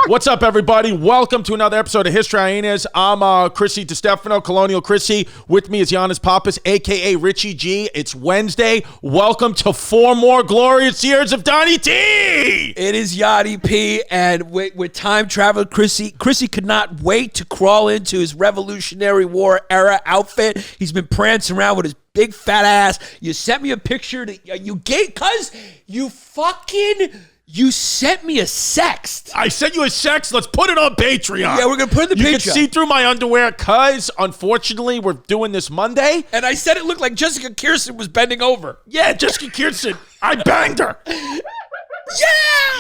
What's up, everybody? Welcome to another episode of History Hyenas. I'm Chrissy Distefano, Colonial Chrissy. With me is Yannis Pappas, a.k.a. Richie G. It's Wednesday. Welcome to 4 more glorious years of Donny T! It is Donny P, and with time travel, Chrissy could not wait to crawl into his Revolutionary War era outfit. He's been prancing around with his big fat ass. You sent me a picture that you gave, cuz you sent me a sext. I sent you a sext. Let's put it on Patreon. Yeah, we're going to put it in the Patreon. You can see through my underwear, cuz unfortunately we're doing this Monday. And I said it looked like Jessica Kirsten was bending over. Yeah, Jessica Kirsten. I banged her. Yeah!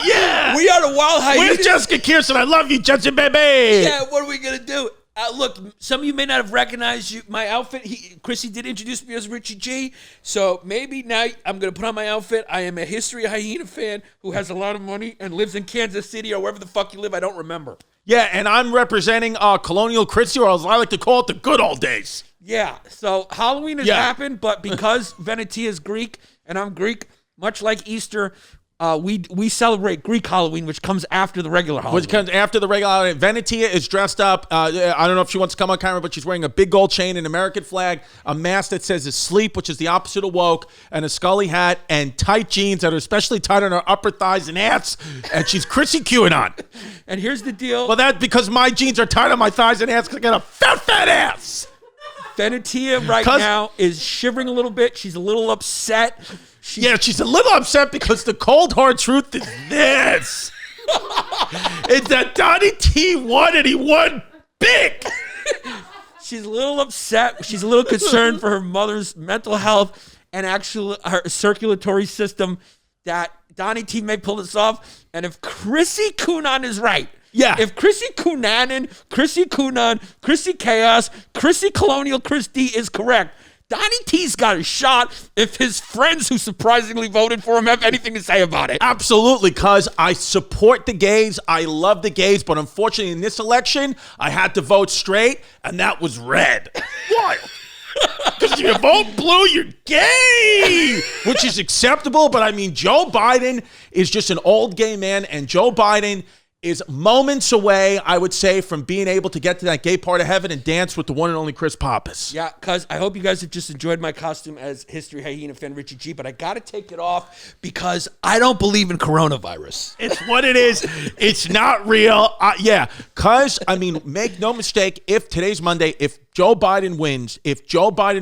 Yeah! We are the Wild Hyenas. Where's Jessica Kirsten? I love you, Jessica baby. Yeah, what are we going to do? Look, some of you may not have recognized my outfit. Chrissy did introduce me as Richie G, so maybe now I'm going to put on my outfit. I am a History Hyena fan who has a lot of money and lives in Kansas City or wherever the fuck you live. I don't remember. Yeah, and I'm representing Colonial Chrissy, or as I like to call it, the good old days. Yeah, so Halloween has happened, but because Venetia is Greek and I'm Greek, much like Easter, we celebrate Greek Halloween, which comes after the regular Halloween. Which comes after the regular Halloween. Venetia is dressed up. I don't know if she wants to come on camera, but she's wearing a big gold chain, an American flag, a mask that says asleep, which is the opposite of woke, and a scully hat, and tight jeans that are especially tight on her upper thighs and ass. And she's Chrissy QAnon. And here's the deal. Well, that's because my jeans are tight on my thighs and ass because I got a fat ass. Venetia right now is shivering a little bit. She's a little upset. She's a little upset because the cold hard truth is this. It's that Donny T won and he won big. She's a little upset. She's a little concerned for her mother's mental health and actually her circulatory system, that Donny T may pull this off. And if Chrissy Kunan is right, if Chrissy Kunanen, Chrissy Kunan, Chrissy Chaos, Chrissy Colonial Christy is correct, Donny T's got a shot if his friends who surprisingly voted for him have anything to say about it. Absolutely, cuz I support the gays. I love the gays, but unfortunately in this election, I had to vote straight, and that was red. Why? Because if you vote blue, you're gay, which is acceptable, but I mean, Joe Biden is just an old gay man, and Joe Biden is moments away, I would say, from being able to get to that gay part of heaven and dance with the one and only Chris Pappas. Yeah, cuz I hope you guys have just enjoyed my costume as History Hyena fan Richie G, but I got to take it off because I don't believe in coronavirus. It's what it is. It's not real. Cuz, I mean, make no mistake, if today's Monday, if Joe Biden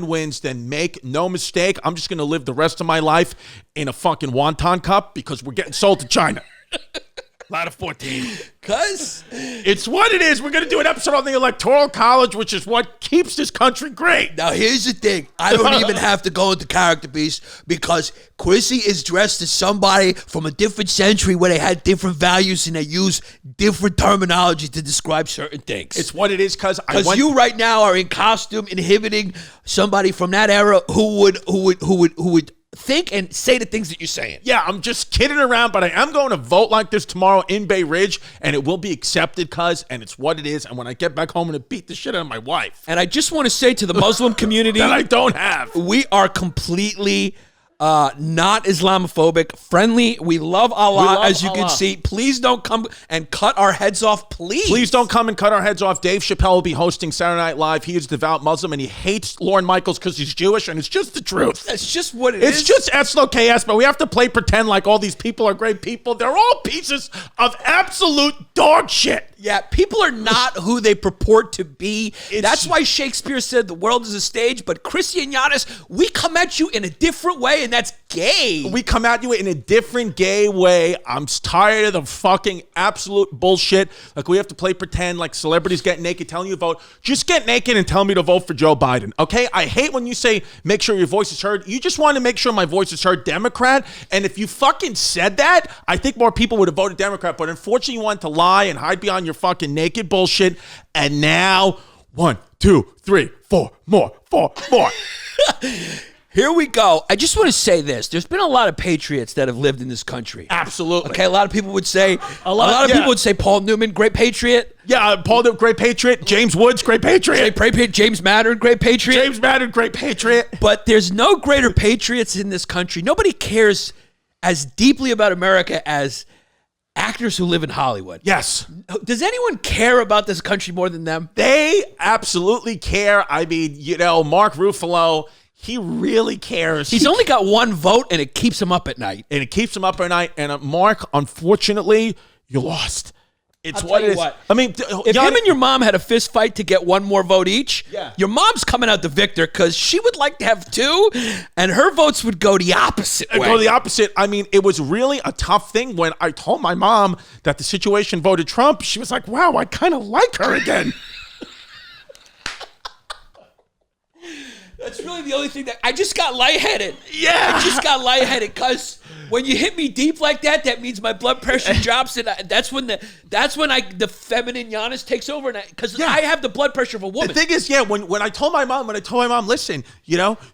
wins, then make no mistake, I'm just going to live the rest of my life in a fucking wonton cup because we're getting sold to China. Lot of 14. Cuz it's what it is. We're going to do an episode on the Electoral College, which is what keeps this country great. Now, here's the thing. I don't even have to go into character piece because Chrissy is dressed as somebody from a different century where they had different values and they use different terminology to describe certain things. It's what it is, cuz you right now are in costume inhibiting somebody from that era who would think and say the things that you're saying. Yeah, I'm just kidding around, but I am going to vote like this tomorrow in Bay Ridge, and it will be accepted, cuz, and it's what it is. And when I get back home, I'm going to beat the shit out of my wife. And I just want to say to the Muslim community that I don't have. We are completely not Islamophobic, friendly. We love Allah, as you can see. Please don't come and cut our heads off, please. Please don't come and cut our heads off. Dave Chappelle will be hosting Saturday Night Live. He is devout Muslim, and he hates Lorne Michaels because he's Jewish, and it's just the truth. That's just what it is. It's just S-L-O-K-S, but we have to play pretend like all these people are great people. They're all pieces of absolute dog shit. Yeah, people are not who they purport to be. That's why Shakespeare said the world is a stage, but Chrissy and Yannis, we come at you in a different way, and that's gay. We come at you in a different gay way. I'm tired of the fucking absolute bullshit. Like, we have to play pretend like celebrities get naked telling you to vote. Just get naked and tell me to vote for Joe Biden, okay? I hate when you say make sure your voice is heard. You just want to make sure my voice is heard, Democrat. And if you fucking said that, I think more people would have voted Democrat. But unfortunately, you wanted to lie and hide behind your fucking naked bullshit. And now, 1, 2, 3, 4 more. Here we go. I just want to say this. There's been a lot of patriots that have lived in this country. Absolutely. Okay, a lot of people would say, people would say Paul Newman, great patriot. Yeah, Paul Newman, great patriot. James Woods, great patriot. James Madden, great patriot. James Madden, great patriot. But there's no greater patriots in this country. Nobody cares as deeply about America as actors who live in Hollywood. Yes. Does anyone care about this country more than them? They absolutely care. I mean, Mark Ruffalo, he really cares. He's only got one vote, and it keeps him up at night. And Mark, unfortunately, you lost. It's what it is. I mean, if him and your mom had a fist fight to get one more vote each, your mom's coming out the victor because she would like to have two, and her votes would go the opposite way. Go the opposite. I mean, it was really a tough thing when I told my mom that the situation voted Trump. She was like, wow, I kind of like her again. That's really the only thing that I just got lightheaded. Yeah. I just got lightheaded because when you hit me deep like that, that means my blood pressure drops, and that's when the feminine Yannis takes over, because I have the blood pressure of a woman. The thing is, when I told my mom, listen,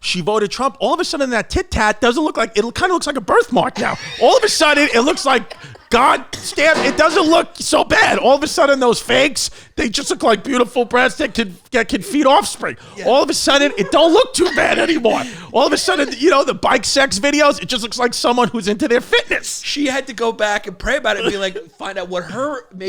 she voted Trump. All of a sudden, that tit tat doesn't look like, it kind of looks like a birthmark now. All of a sudden, it looks like God stamped. It doesn't look so bad. All of a sudden, those fakes, they just look like beautiful breasts that can feed offspring. Yeah. All of a sudden, it don't look too bad anymore. All of a sudden, the bike sex videos, it just looks like someone who's into their fitness. She had to go back and pray about it and be like, find out what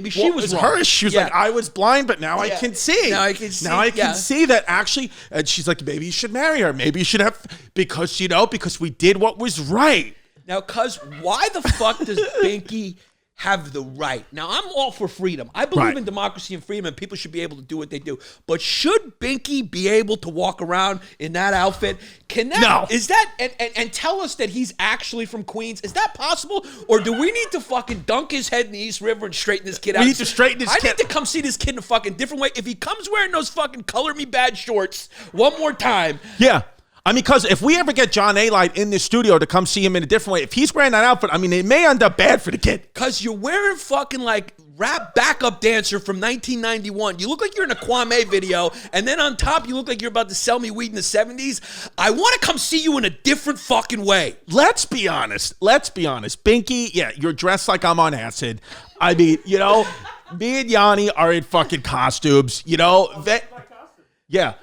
she was wrong. She was like, I was blind, but now I can see. Now I can see. Now I can see that actually. And she's like, maybe you should marry her. Maybe you should have, because we did what was right. Now, cuz, why the fuck does Binky have the right? Now, I'm all for freedom. I believe in democracy and freedom, and people should be able to do what they do. But should Binky be able to walk around in that outfit? No. Is that, and tell us that he's actually from Queens? Is that possible? Or do we need to fucking dunk his head in the East River and straighten this kid out? We need to straighten this kid. I need to come see this kid in a fucking different way. If he comes wearing those fucking color me bad shorts one more time. Yeah. I mean, because if we ever get John A-Light in the studio to come see him in a different way, if he's wearing that outfit, I mean, it may end up bad for the kid. Because you're wearing fucking like rap backup dancer from 1991. You look like you're in a Kwame video, and then on top, you look like you're about to sell me weed in the 70s. I want to come see you in a different fucking way. Let's be honest. Binky, you're dressed like I'm on acid. I mean, me and Yanni are in fucking costumes, yeah.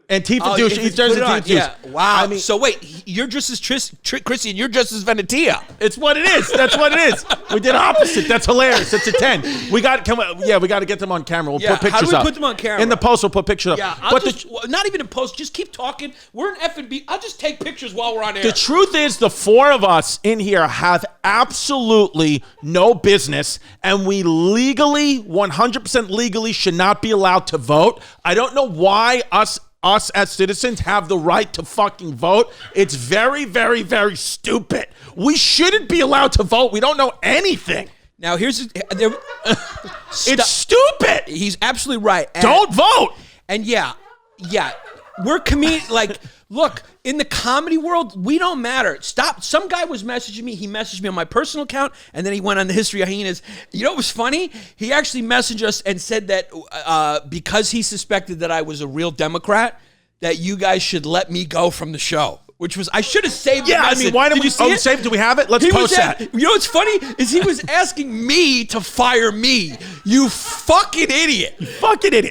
And Tifa douche. He's dressed as Tifa douche. Yeah. Wow. I mean, so wait, you're dressed as Chrissy and you're dressed as Venetia. It's what it is. That's what it is. We did opposite. That's hilarious. That's a 10. We got to get them on camera. We'll put pictures up. How do we put them on camera? In the post, we'll put pictures up. Yeah, not even in post. Just keep talking. We're in F&B. I'll just take pictures while we're on air. The truth is, the four of us in here have absolutely no business, and we legally, 100% legally, should not be allowed to vote. I don't know why us as citizens have the right to fucking vote. It's very, very, very stupid. We shouldn't be allowed to vote. We don't know anything. Now, it's stupid. He's absolutely right. Don't vote. And we're look, in the comedy world, we don't matter. Stop. Some guy was messaging me. He messaged me on my personal account, and then he went on the History Hyenas. You know what was funny? He actually messaged us and said that because he suspected that I was a real Democrat, that you guys should let me go from the show. Which was, I should have saved the message. I mean, why don't we save it? Do we have it? Let's post that. You know what's funny? Is he was asking me to fire me. You fucking idiot.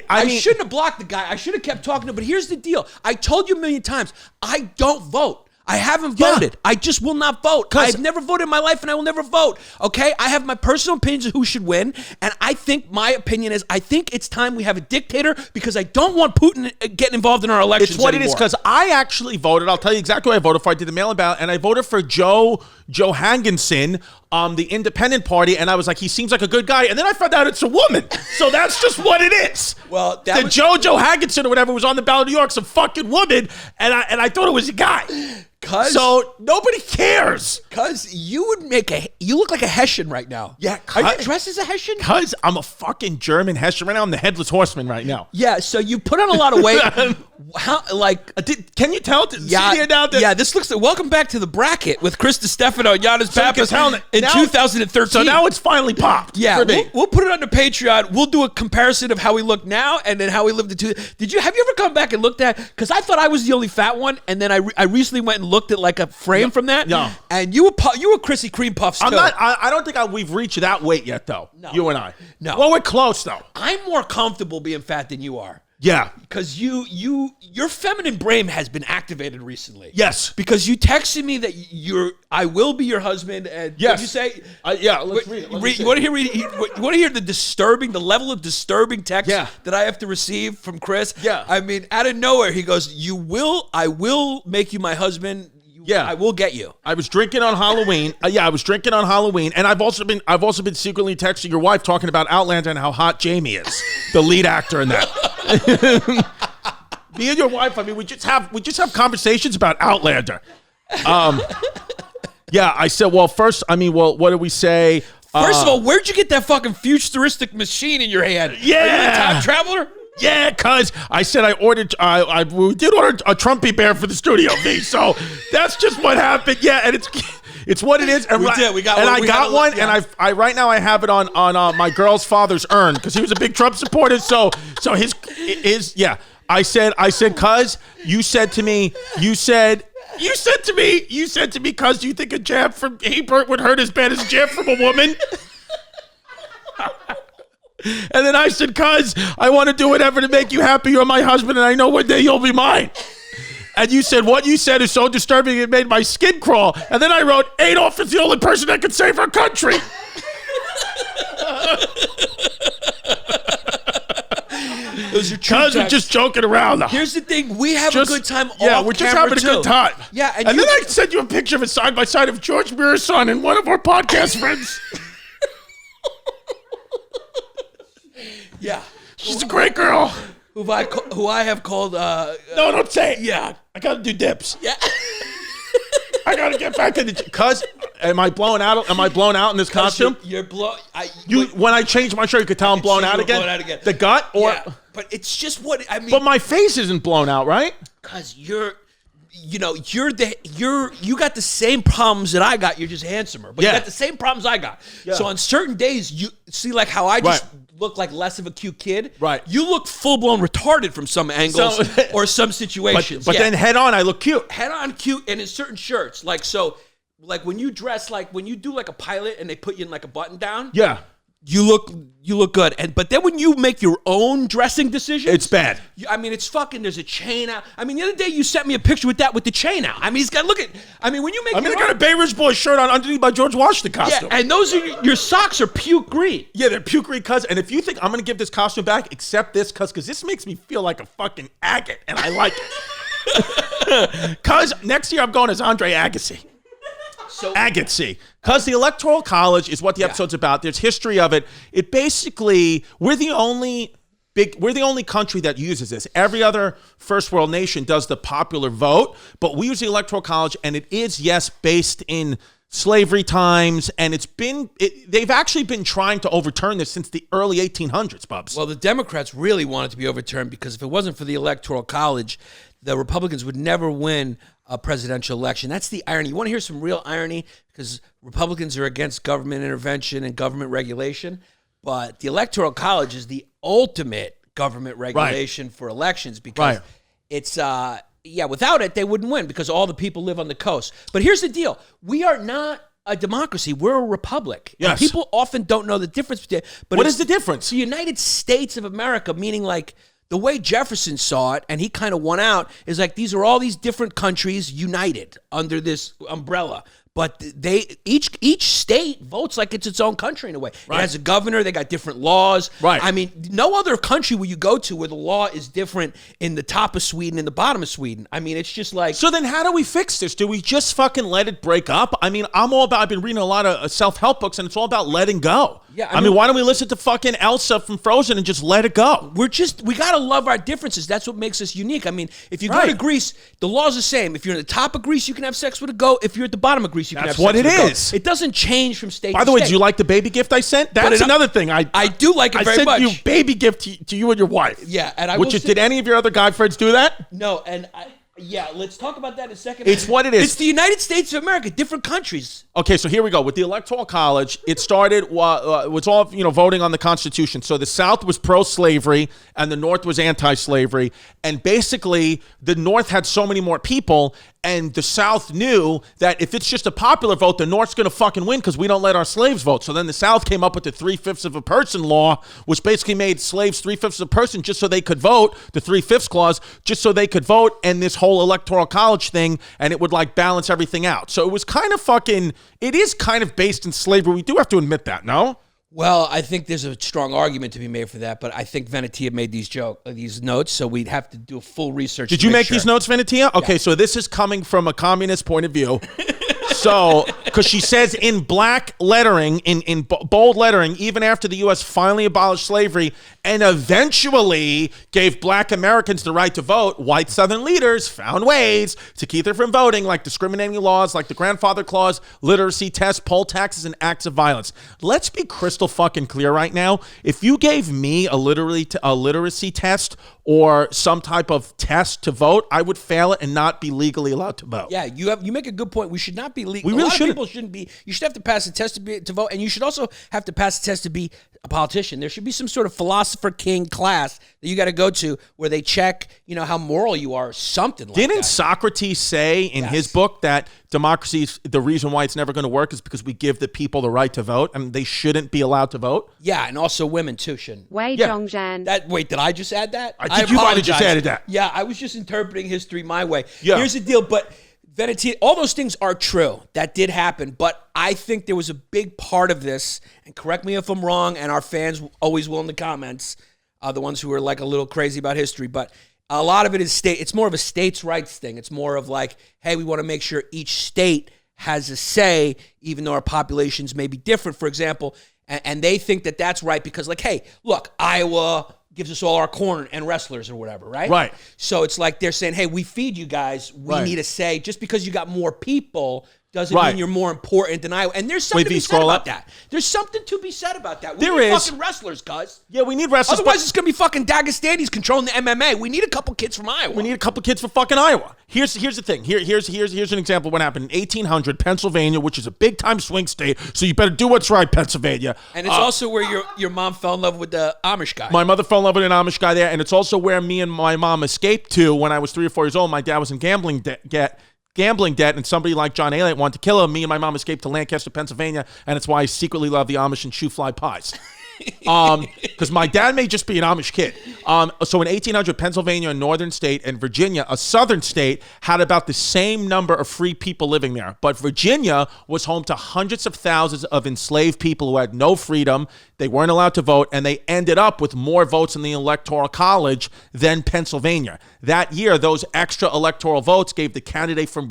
I shouldn't have blocked the guy. I should have kept talking to him. But here's the deal. I told you a million times, I don't vote. I haven't voted. I just will not vote. I've never voted in my life, and I will never vote. Okay? I have my personal opinions of who should win, and I think my opinion is I think it's time we have a dictator because I don't want Putin getting involved in our elections It's what anymore. it is, because I actually voted. I'll tell you exactly what I voted for. I did the mail-in ballot, and I voted for Joe Hangenson, the Independent Party, and I was like, he seems like a good guy, and then I found out it's a woman. So that's just what it is. Well, Joe Hangenson or whatever was on the ballot in New York, some fucking woman, and I thought it was a guy. So nobody cares. Cuz you look like a Hessian right now. Yeah. Are you dressed as a Hessian? Cuz I'm a fucking German Hessian right now. I'm the headless horseman right now. Yeah, so you put on a lot of weight. Can you tell? This looks welcome back to the bracket with Chris Distefano and Yannis Pappas in 2013. So now it's finally popped. Yeah, for me. We'll put it on the Patreon. We'll do a comparison of how we look now and then how we lived in two. Have you ever come back and looked at? Because I thought I was the only fat one, and then I recently went and looked at like a frame from that. No, and you were Chrissy Cream Puffs too. I'm not. I don't think we've reached that weight yet, though. No. You and I. No. Well, we're close though. I'm more comfortable being fat than you are. Yeah. Because your feminine brain has been activated recently. Yes. Because you texted me that I will be your husband. And yes. What did you say? Yeah. Let's read it. You want to hear the level of disturbing text that I have to receive from Chris? Yeah. I mean, out of nowhere, he goes, I will make you my husband. Yeah, I will get you. I was drinking on Halloween. I was drinking on Halloween, and I've also been secretly texting your wife talking about Outlander and how hot Jamie is, the lead actor in that. Me and your wife. I mean, we just have conversations about Outlander. Yeah, I said. Well, first, I mean, what do we say? First of all, where'd you get that fucking futuristic machine in your hand? Yeah, are you a time traveler? Yeah, cuz I said we did order a Trumpy bear for the Studio V, so that's just what happened. Yeah, and it's what it is. And we got one, and I right now I have it on my girl's father's urn because he was a big Trump supporter. So his yeah. I said, cuz you said to me, cuz do you think a jab from Hebert would hurt as bad as a jab from a woman? And then I said, cuz, I want to do whatever to make you happy. You're my husband, and I know one day you'll be mine. And you said, what you said is so disturbing it made my skin crawl. And then I wrote, Adolf is the only person that can save our country. Cuz we're just joking around, though. Here's the thing. We have a good time we're just having a good time. Yeah, and then I sent you a picture of it side by side of George Mirasan and one of our podcast friends. Yeah, she's a great girl. Who I have called. No, don't say it. Yeah, I gotta do dips. Yeah, I gotta get back to the. Cuz, am I blown out? Am I blown out in this costume? You're blown. When I change my shirt, you could tell I'm blown out again. The gut, or but it's just what I mean. But my face isn't blown out, right? Cuz you got the same problems that I got. You're just handsomer, but you got the same problems I got. Yeah. So on certain days, you see like how I just look like less of a cute kid. Right. You look full blown retarded from some angles or some situations. But then head on, I look cute. Head on cute, and in certain shirts, like when you dress when you do like a pilot and they put you in like a button down. Yeah. You look good, but then when you make your own dressing decisions, it's bad. I mean, it's fucking. There's a chain out. I mean, the other day you sent me a picture with the chain out. I mean, he's got when you make. I got a Bay Ridge Boys shirt on underneath my George Washington costume. Yeah, and those are your socks are puke green. Yeah, they're puke green, cuz. And if you think I'm gonna give this costume back, accept this, cuz this makes me feel like a fucking agate, and I like it. Cuz next year I'm going as Andre Agassi. Agassi. Because the Electoral College is what the episode's about. There's history of it. It basically, we're the only country that uses this. Every other first world nation does the popular vote, but we use the Electoral College, and it is, yes, based in slavery times, and they've actually been trying to overturn this since the early 1800s, Bubs. Well, the Democrats really want it to be overturned because if it wasn't for the Electoral College, the Republicans would never win a presidential election. That's the irony. You want to hear some real irony? Because Republicans are against government intervention and government regulation, but the Electoral College is the ultimate government regulation for elections because it's, without it, they wouldn't win because all the people live on the coast. But here's the deal. We are not a democracy. We're a republic. Yes. And people often don't know the difference. But what is the difference? The United States of America, meaning like the way Jefferson saw it, and he kind of won out, is like these are all these different countries united under this umbrella. But each state votes like it's its own country in a way. Right. It has a governor. They got different laws. Right. I mean, no other country will you go to where the law is different in the top of Sweden and the bottom of Sweden. I mean, it's just like. So then how do we fix this? Do we just fucking let it break up? I mean, I've been reading a lot of self-help books, and it's all about letting go. Yeah, I mean, why don't we listen to fucking Elsa from Frozen and just let it go? We gotta love our differences. That's what makes us unique. I mean, if you go to Greece, the law's the same. If you're at the top of Greece, you can have sex with a goat. If you're at the bottom of Greece, you can have sex with a goat. That's what it is. It doesn't change from state to state. By the way, do you like the baby gift I sent? That's another thing. I do like it very much. I sent you baby gift to you and your wife. Yeah, and did any of your other guy friends do that? No, and yeah, let's talk about that in a second. It's what it is. It's the United States of America, different countries. Okay, so here we go. With the Electoral College, it started, was all, voting on the Constitution. So the South was pro-slavery and the North was anti-slavery. And basically, the North had so many more people, and the South knew that if it's just a popular vote, the North's going to fucking win because we don't let our slaves vote. So then the South came up with the 3/5 of a person law, which basically made slaves 3/5 of a person just so they could vote, the 3/5 clause, just so they could vote, and this whole Electoral College thing, and it would like balance everything out. So it was kind of fucking, it is kind of based in slavery. We do have to admit that, no? Well, I think there's a strong argument to be made for that, but I think Venetia made these notes, so we'd have to do full research. Did you make these notes, Venetia? Okay, so this is coming from a communist point of view. So, because she says in black lettering, in bold lettering, even after the U.S. finally abolished slavery and eventually gave black Americans the right to vote, white Southern leaders found ways to keep them from voting, like discriminating laws, like the grandfather clause, literacy tests, poll taxes, and acts of violence. Let's be crystal fucking clear right now. If you gave me a literacy test or some type of test to vote, I would fail it and not be legally allowed to vote. Yeah, you make a good point. We should not be legal. We really shouldn't. People shouldn't be. You should have to pass a test to vote, and you should also have to pass a test to be a politician. There should be some sort of philosopher king class that you got to go to where they check, how moral you are, or something like that. Didn't Socrates say in his book that democracy is the reason why it's never going to work is because we give the people the right to vote and they shouldn't be allowed to vote? Yeah, and also women too shouldn't. Wei Zhongzhan. Wait, did I just add that? I think you might have just added that. Yeah, I was just interpreting history my way. Yeah. Here's the deal, but Venetia, all those things are true. That did happen, but I think there was a big part of this, and correct me if I'm wrong, and our fans always will in the comments, the ones who are like a little crazy about history, but a lot of it is it's more of a states' rights thing. It's more of like, hey, we want to make sure each state has a say, even though our populations may be different, for example, and they think that that's right because, like, hey, look, Iowa gives us all our corn and wrestlers or whatever, right? Right. So it's like they're saying, hey, we feed you guys. We need a say. Just because you got more people doesn't mean you're more important than I. And there's something to be said about that. There's something to be said about that. We need fucking wrestlers, cuz. Yeah, we need wrestlers. Otherwise, it's going to be fucking Dagestanis controlling the MMA. We need a couple kids from Iowa. We need a couple kids from fucking Iowa. Here's the thing. Here's an example of what happened in 1800, Pennsylvania, which is a big-time swing state, so you better do what's right, Pennsylvania. And it's also where your mom fell in love with the Amish guy. My mother fell in love with an Amish guy there, and it's also where me and my mom escaped to when I was 3 or 4 years old. My dad was in gambling debt, and somebody like John Elliott wanted to kill him. Me and my mom escaped to Lancaster, Pennsylvania, and it's why I secretly love the Amish and shoe fly pies. Because my dad may just be an Amish kid. So in 1800, Pennsylvania, a northern state, and Virginia, a southern state, had about the same number of free people living there. But Virginia was home to hundreds of thousands of enslaved people who had no freedom. They weren't allowed to vote, and they ended up with more votes in the Electoral College than Pennsylvania. That year, those extra electoral votes gave the candidate from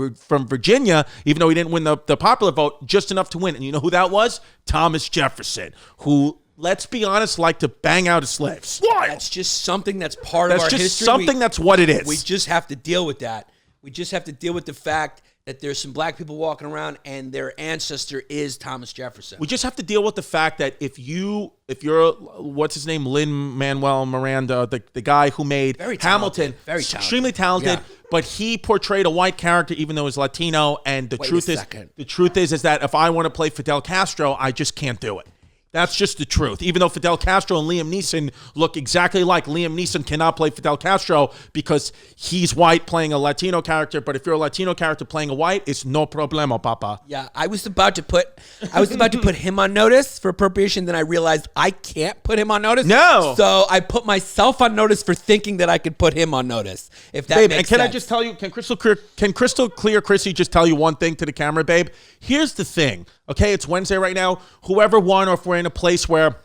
Virginia, even though he didn't win the popular vote, just enough to win. And you know who that was? Thomas Jefferson, who, let's be honest, like to bang out his slaves. Why? That's just something that's part of our history. That's just something that's what it is. We just have to deal with that. We just have to deal with the fact that there's some black people walking around and their ancestor is Thomas Jefferson. We just have to deal with the fact that if you're, what's his name, Lin-Manuel Miranda, the guy who made Hamilton, very talented, extremely talented, but he portrayed a white character even though he's Latino, and the truth is that if I want to play Fidel Castro, I just can't do it. That's just the truth. Even though Fidel Castro and Liam Neeson look exactly alike, Liam Neeson cannot play Fidel Castro because he's white playing a Latino character. But if you're a Latino character playing a white, it's no problemo, papa. Yeah, I was about to put him on notice for appropriation. Then I realized I can't put him on notice. No. So I put myself on notice for thinking that I could put him on notice. If that makes sense. I just tell you? Can Crystal Clear Chrissy just tell you one thing to the camera, babe? Here's the thing. Okay, it's Wednesday right now. Whoever won, or if we're in a place where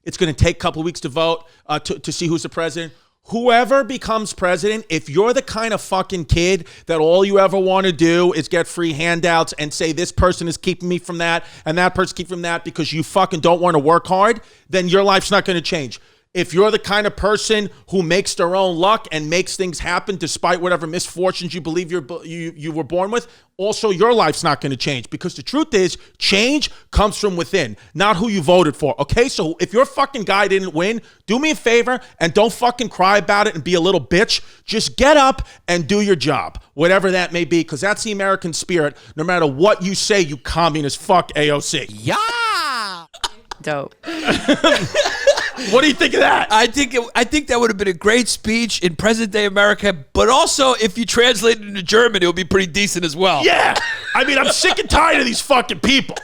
it's going to take a couple of weeks to vote to see who's the president, whoever becomes president, if you're the kind of fucking kid that all you ever want to do is get free handouts and say this person is keeping me from that and that person keeping from that because you fucking don't want to work hard, then your life's not going to change. If you're the kind of person who makes their own luck and makes things happen despite whatever misfortunes you believe you were born with, also your life's not going to change, because the truth is change comes from within, not who you voted for. Okay, so if your fucking guy didn't win, do me a favor and don't fucking cry about it and be a little bitch. Just get up and do your job, whatever that may be, because that's the American spirit. No matter what you say, you communist fuck AOC. Yeah. Dope. What do you think of that? I think that would have been a great speech in present day America, but also if you translate it into German, it would be pretty decent as well. Yeah. I mean, I'm sick and tired of these fucking people.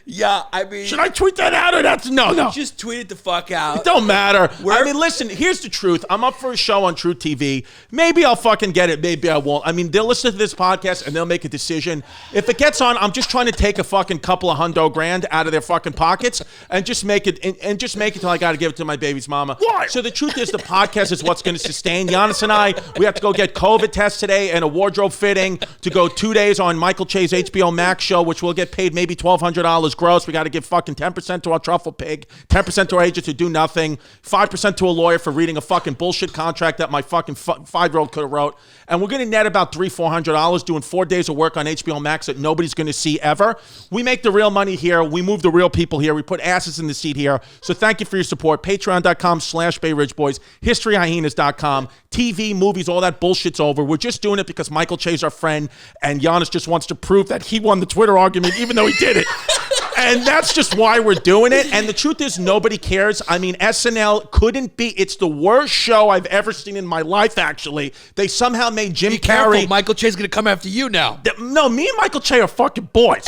Yeah, I mean, should I tweet that out or that's no? Just tweet it the fuck out. It don't matter. I mean, listen, here's the truth. I'm up for a show on True TV. Maybe I'll fucking get it. Maybe I won't. I mean, they'll listen to this podcast and they'll make a decision. If it gets on, I'm just trying to take a fucking couple of $100,000 out of their fucking pockets and just make it till I got to give it to my baby's mama. Why? So the truth is, the podcast is what's going to sustain Yannis and I. We have to go get COVID tests today and a wardrobe fitting to go 2 days on Michael Che's HBO Max show, which we'll get paid maybe $1,200 gross. We got to give fucking 10% to our truffle pig, 10% to our agent to do nothing, 5% to a lawyer for reading a fucking bullshit contract that my fucking 5-year-old could have wrote. And we're going to net about $300-400 doing 4 days of work on HBO Max that nobody's going to see ever. We make the real money here. We move the real people here. We put asses in the seat here. So thank you for your support. Patreon.com/BayRidgeBoys, HistoryHyenas.com, TV, movies, all that bullshit's over. We're just doing it because Michael Che's our friend and Yannis just wants to prove that he won the Twitter argument even though he did it. And that's just why we're doing it. And the truth is, nobody cares. I mean, SNL couldn't be. It's the worst show I've ever seen in my life, actually. They somehow made Jim Carrey. Careful, Michael Che's going to come after you now. No, me and Michael Che are fucking boys.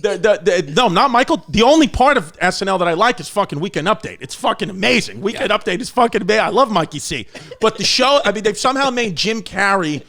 No, not Michael. The only part of SNL that I like is fucking Weekend Update. It's fucking amazing. Weekend Update is fucking amazing. I love Mikey C. But the show, I mean, they've somehow made Jim Carrey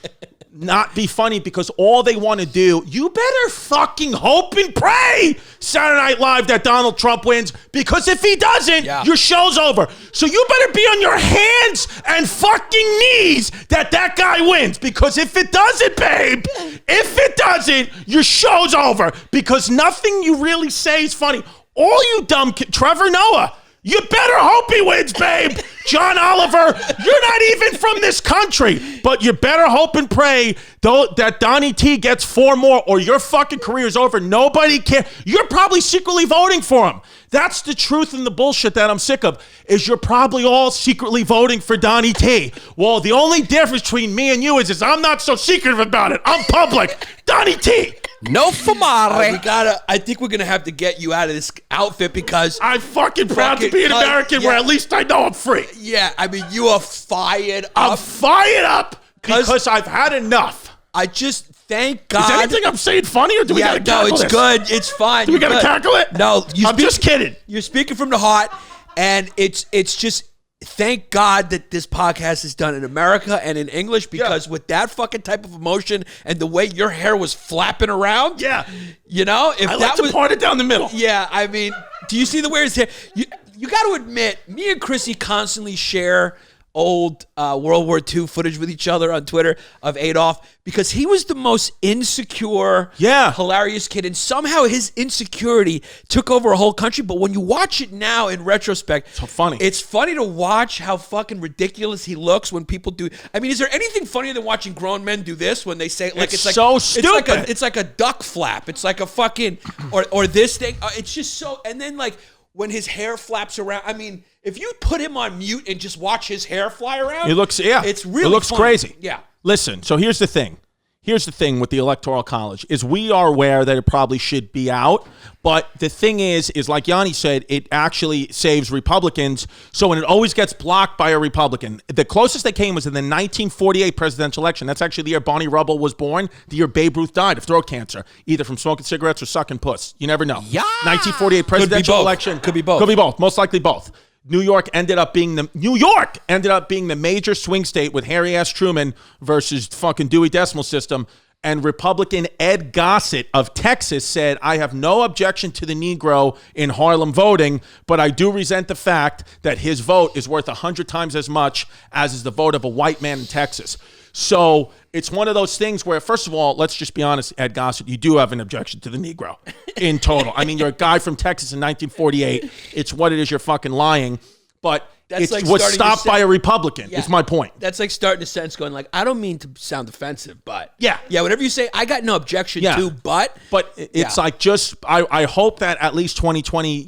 not be funny because all they want to do, you better fucking hope and pray Saturday Night Live that Donald Trump wins, because if he doesn't, your show's over. So you better be on your hands and fucking knees that guy wins, because if it doesn't, babe, if it doesn't, your show's over, because nothing you really say is funny. All you dumb Trevor Noah, you better hope he wins, babe. John Oliver, you're not even from this country, but you better hope and pray that Donny T gets 4 more or your fucking career is over. Nobody cares. You're probably secretly voting for him. That's the truth and the bullshit that I'm sick of, is you're probably all secretly voting for Donny T. Well, the only difference between me and you is I'm not so secretive about it. I'm public. Donny T. No fumare. I think we're gonna have to get you out of this outfit, because I'm fucking proud to be an American where at least I know I'm free. Yeah, I mean, you are fired up. I'm fired up because I've had enough. I just thank God. Is anything I'm saying funny, or do we gotta cackle it's this? good. It's fine. Do we gotta cackle it? No, I'm just kidding. You're speaking from the heart, and it's just thank God that this podcast is done in America and in English, because with that fucking type of emotion and the way your hair was flapping around, you know, if I like to part it down the middle. Yeah, I mean, do you see the way his hair? You got to admit, me and Chrissy constantly share old World War II footage with each other on Twitter of Adolf, because he was the most insecure, hilarious kid, and somehow his insecurity took over a whole country. But when you watch it now in retrospect, so funny. It's funny to watch how fucking ridiculous he looks when people do. I mean, is there anything funnier than watching grown men do this when they say like it's like so stupid? It's like a duck flap. It's like a fucking or this thing. It's just so. And then like when his hair flaps around, I mean, if you put him on mute and just watch his hair fly around, it looks it's really it looks funny. crazy. Yeah. Listen, so here's the thing. Here's the thing with the Electoral College is we are aware that it probably should be out, but the thing is like Yanni said, it actually saves Republicans. So when it always gets blocked by a Republican, the closest they came was in the 1948 presidential election. That's actually the year Barney Rubble was born, the year Babe Ruth died of throat cancer, either from smoking cigarettes or sucking puss. You never know. 1948 presidential election. Could be both. Could be both. Most likely both. New York ended up being the major swing state with Harry S. Truman versus fucking Dewey Decimal System. And Republican Ed Gossett of Texas said, I have no objection to the Negro in Harlem voting, but I do resent the fact that his vote is worth 100 times as much as is the vote of a white man in Texas. So it's one of those things where, first of all, let's just be honest, Ed Gossett, you do have an objection to the Negro in total. I mean, you're a guy from Texas in 1948. It's what it is. You're fucking lying. But it was stopped by a Republican, is my point. That's like starting a sentence going like, I don't mean to sound offensive, but. Yeah, whatever you say, I got no objection to, but. But it's like just, I hope that at least 2020,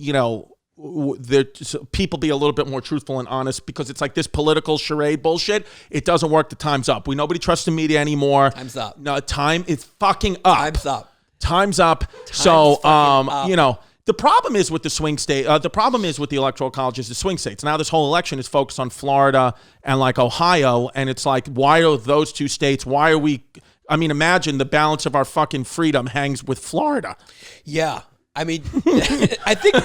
people be a little bit more truthful and honest, because it's like this political charade bullshit. It doesn't work. The time's up. Nobody trusts the media anymore. Time's up. No, time is fucking up. Time's up. Time's up. The problem is with the swing state. The problem is with the Electoral College is the swing states. Now this whole election is focused on Florida and like Ohio, and it's like, why are those two states? Why are we? I mean, imagine the balance of our fucking freedom hangs with Florida. Yeah, I mean, I think.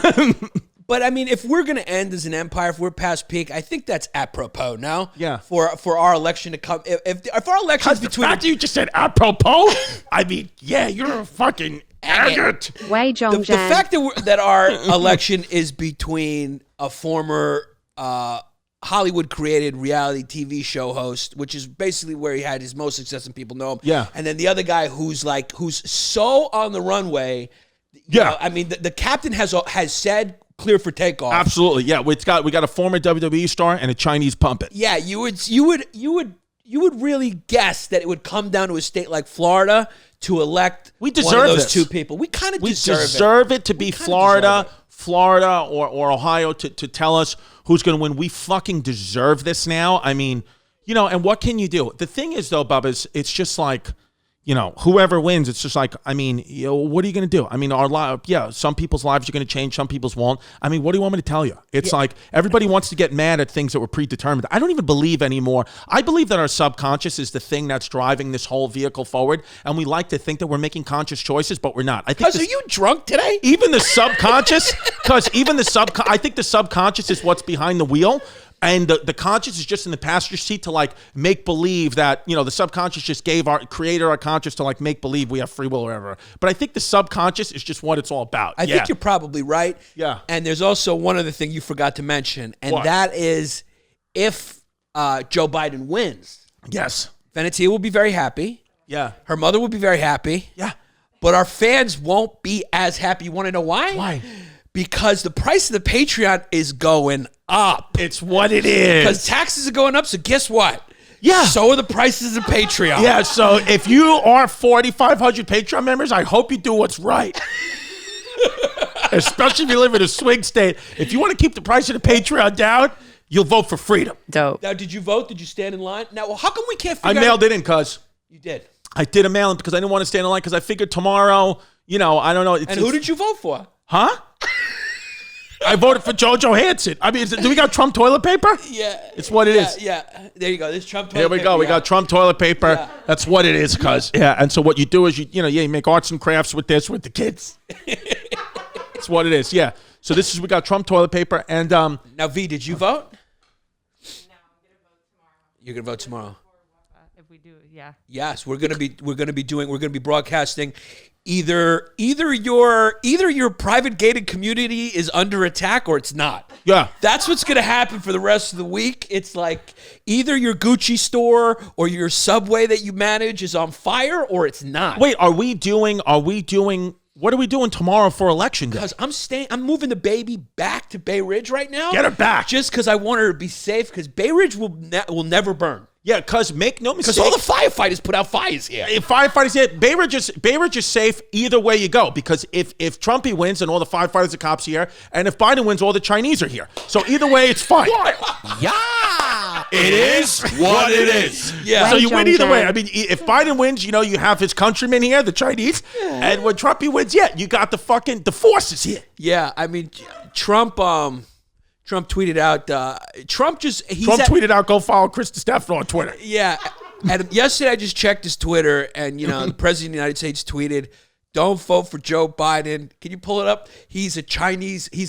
But I mean, if we're going to end as an empire, if we're past peak, I think that's apropos now. Yeah. For our election to come, if our elections between the fact that you just said apropos, I mean, yeah, you're a fucking arrogant. The fact that our election is between a former Hollywood created reality TV show host, which is basically where he had his most success and people know him. Yeah. And then the other guy who's so on the runway. Yeah. I mean, the captain has said clear for takeoff. Absolutely. Yeah. We got a former WWE star and a Chinese puppet. Yeah. You would really guess that it would come down to a state like Florida to elect one of those two people. We kind of deserve it to be Florida or Ohio to tell us who's going to win. We fucking deserve this now. I mean, and what can you do? The thing is, though, Bubba, it's just like, whoever wins, it's just like, I mean, what are you going to do? I mean, some people's lives are going to change, some people's won't. I mean, what do you want me to tell you? It's like everybody wants to get mad at things that were predetermined. I don't even believe anymore. I believe that our subconscious is the thing that's driving this whole vehicle forward, and we like to think that we're making conscious choices, but we're not. Are you drunk today? Even the subconscious, I think the subconscious is what's behind the wheel. And the conscious is just in the passenger seat to like make believe that, the subconscious just created our conscious to like make believe we have free will or whatever. But I think the subconscious is just what it's all about. I think you're probably right. Yeah. And there's also one other thing you forgot to mention, and that is if Joe Biden wins. Yes. Venetia will be very happy. Yeah. Her mother will be very happy. Yeah. But our fans won't be as happy. You want to know why? Why? Because the price of the Patreon is going up. It's what it is. Because taxes are going up, so guess what? Yeah. So are the prices of Patreon. Yeah, so if you are 4,500 Patreon members, I hope you do what's right. Especially if you live in a swing state. If you want to keep the price of the Patreon down, you'll vote for freedom. Dope. Now, did you vote? Did you stand in line? Now, well, how come we can't figure out? I mailed it in, cuz. You did? I did a mail-in because I didn't want to stand in line because I figured tomorrow, I don't know. And who did you vote for? Huh? I voted for JoJo Hansen. I mean, do we got Trump toilet paper? Yeah. It's what it is. Yeah. There you go. This Trump toilet paper. Here we go. We got Trump toilet paper. Yeah. That's what it is, cuz. Yeah. And so what you do is you make arts and crafts with this with the kids. That's what it is. Yeah. So we got Trump toilet paper and Now, V, did you vote? No, I'm gonna vote tomorrow. You're gonna vote tomorrow. If we do, yeah. Yes, we're gonna be broadcasting. Either your private gated community is under attack or it's not. Yeah. That's what's going to happen for the rest of the week. It's like either your Gucci store or your Subway that you manage is on fire or it's not. Wait, what are we doing tomorrow for election day? Because I'm moving the baby back to Bay Ridge right now. Get her back. Just because I want her to be safe, because Bay Ridge will never burn. Yeah, because make no mistake. Because all the firefighters put out fires here. Firefighters here. Bay Ridge is safe either way you go. Because if Trumpy wins and all the firefighters and cops here, and if Biden wins, all the Chinese are here. So either way, it's fine. Yeah. It is what it is. Yeah. So you win either way. I mean, if Biden wins, you have his countrymen here, the Chinese. Yeah. And when Trumpy wins, you got the forces here. Yeah. I mean, Trump tweeted out. Trump tweeted out. Go follow Chris Distefano on Twitter. Yeah, and yesterday I just checked his Twitter, and the president of the United States tweeted, "Don't vote for Joe Biden." Can you pull it up? He's a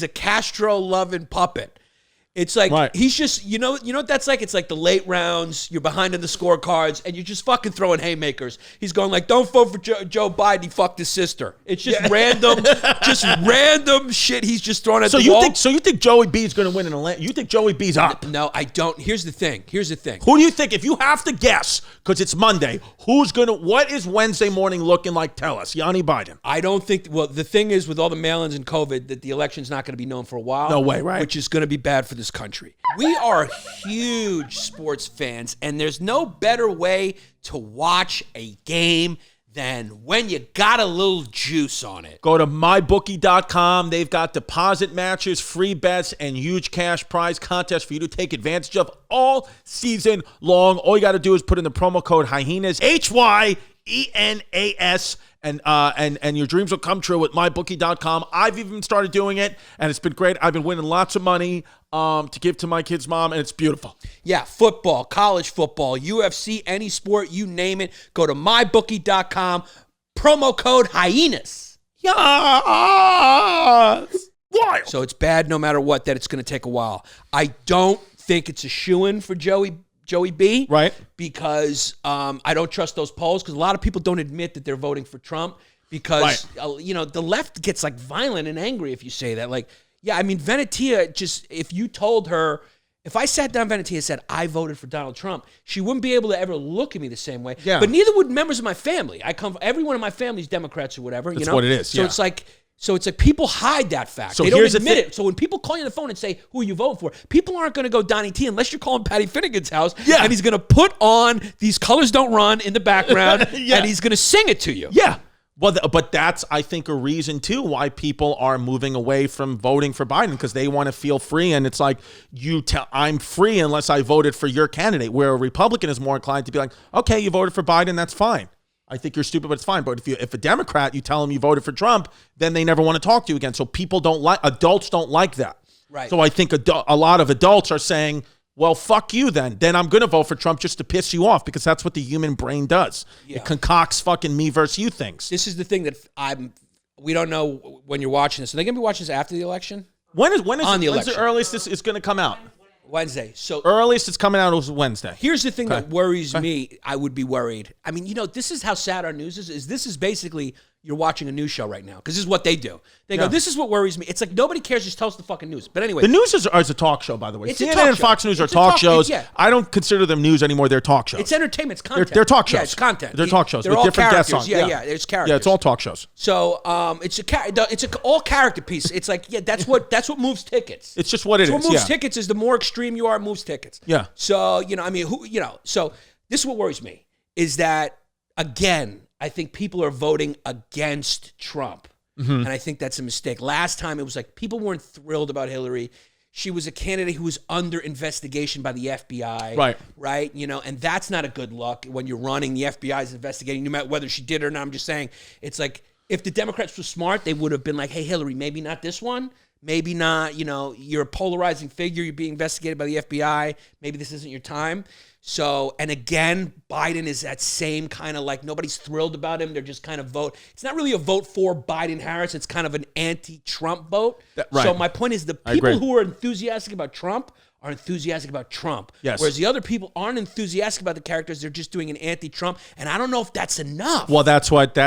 Castro-loving puppet. It's like Right. he's just you know what that's like. It's like the late rounds. You're behind in the scorecards, and you're just fucking throwing haymakers. He's going like, "Don't vote for Joe Biden. He fucked his sister." It's just random shit. He's just throwing at the wall. So you think Joey B is going to win an election? You think Joey B's up? No, I don't. Here's the thing. Who do you think? If you have to guess, because it's Monday, what is Wednesday morning looking like? Tell us, Yanni Biden. I don't think. Well, the thing is, with all the mail-ins and COVID, that the election's not going to be known for a while. No way, right? Which is going to be bad for this country. We are huge sports fans, and there's no better way to watch a game than when you got a little juice on it. Go to mybookie.com. They've got deposit matches, free bets, and huge cash prize contests for you to take advantage of all season long. All you got to do is put in the promo code Hyenas, HYENAS, and your dreams will come true with mybookie.com. I've even started doing it, and it's been great. I've been winning lots of money to give to my kid's mom, and it's beautiful. Yeah, football, college football, UFC, any sport, you name it. Go to mybookie.com, promo code Hyenas. Yes! Wild! So it's bad no matter what that it's going to take a while. I don't think it's a shoo-in for Joey B. Right. Because I don't trust those polls, because a lot of people don't admit that they're voting for Trump because, the left gets like violent and angry if you say that. Like, yeah, I mean, Venetia, just if you told her, if I sat down Venetia and said, I voted for Donald Trump, she wouldn't be able to ever look at me the same way. Yeah. But neither would members of my family. Everyone in my family is Democrats or whatever. That's what it is, So yeah. it's like people hide that fact. So they don't here's the admit thing- it. So when people call you on the phone and say, who are you voting for? People aren't going to go Donny T unless you're calling Patty Finnegan's house. Yeah. And he's going to put on These Colors Don't Run in the background Yeah. and he's going to sing it to you. Yeah. Well, but that's, I think, a reason, too, why people are moving away from voting for Biden, because they want to feel free. And it's like, I'm free unless I voted for your candidate, where a Republican is more inclined to be like, okay, you voted for Biden, that's fine. I think you're stupid, but it's fine. But if a Democrat, you tell them you voted for Trump, then they never want to talk to you again. So adults don't like that. Right. So I think a lot of adults are saying, well, fuck you then. Then I'm going to vote for Trump just to piss you off, because that's what the human brain does. Yeah. It concocts fucking me versus you things. This is the thing that we don't know when you're watching this. Are they going to be watching this after the election? When's On the the election. earliest this is going to come out? Wednesday. So Earliest it's coming out is Wednesday. here's the thing that worries me. I would be worried. I mean, this is how sad our news is. This is basically you're watching a news show right now, because this is what they do. They go, Yeah. this is what worries me. It's like nobody cares. Just tell us the fucking news. But anyway. The news is a talk show, by the way. It's a CNN talk and show. Fox News are It's a talk talk- shows. yeah. I don't consider them news anymore. They're talk shows. It's entertainment. It's content. They're talk shows. Yeah, it's content. They're talk shows They're with all different guests characters. on. Yeah, it's characters. Yeah, it's all talk shows. So it's an all character piece. It's like, yeah, that's what moves tickets. It's just what it So is. what moves Yeah. tickets is the more extreme you are, it moves tickets. Yeah. So so this is what worries me is that, again, I think people are voting against Trump. Mm-hmm. And I think that's a mistake. Last time it was like people weren't thrilled about Hillary. She was a candidate who was under investigation by the FBI. Right. Right. And that's not a good look when you're running. The FBI is investigating, no matter whether she did or not. I'm just saying, it's like if the Democrats were smart, they would have been like, hey, Hillary, maybe not this one. Maybe not, you're a polarizing figure. You're being investigated by the FBI. Maybe this isn't your time. So, and again, Biden is that same kind of like nobody's thrilled about him. They're just kind of vote. It's not really a vote for Biden-Harris. It's kind of an anti-Trump vote. Right. So my point is the people who are enthusiastic about Trump are enthusiastic about Trump. Yes. Whereas the other people aren't enthusiastic about the characters. They're just doing an anti-Trump. And I don't know if that's enough. Well, that's what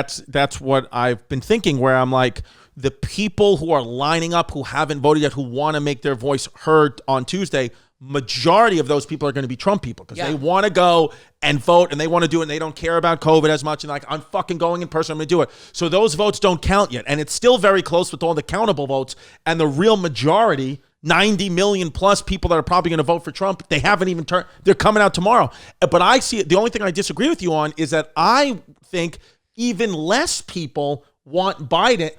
I've been thinking, where I'm like, the people who are lining up who haven't voted yet, who want to make their voice heard on Tuesday, majority of those people are going to be Trump people, because they want to go and vote, and they want to do it, and they don't care about COVID as much, and like, I'm fucking going in person, I'm going to do it. So those votes don't count yet, and it's still very close with all the countable votes, and the real majority, 90 million plus people that are probably going to vote for Trump, they haven't even turned, they're coming out tomorrow. But I see, the only thing I disagree with you on is that I think even less people want Biden.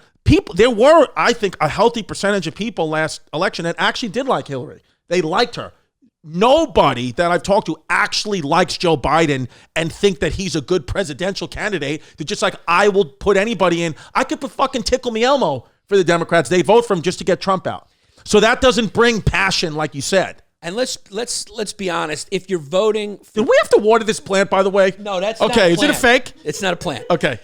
There were, I think, a healthy percentage of people last election that actually did like Hillary. They liked her. Nobody that I've talked to actually likes Joe Biden and think that he's a good presidential candidate. They're just like, I will put anybody in. I could put fucking Tickle Me Elmo for the Democrats. They vote for him just to get Trump out. So that doesn't bring passion, like you said. And let's be honest. If you're voting, Did we have to water this plant, by the way? no, that's not okay. a Is it a plant. fake? It's not a plant. Okay.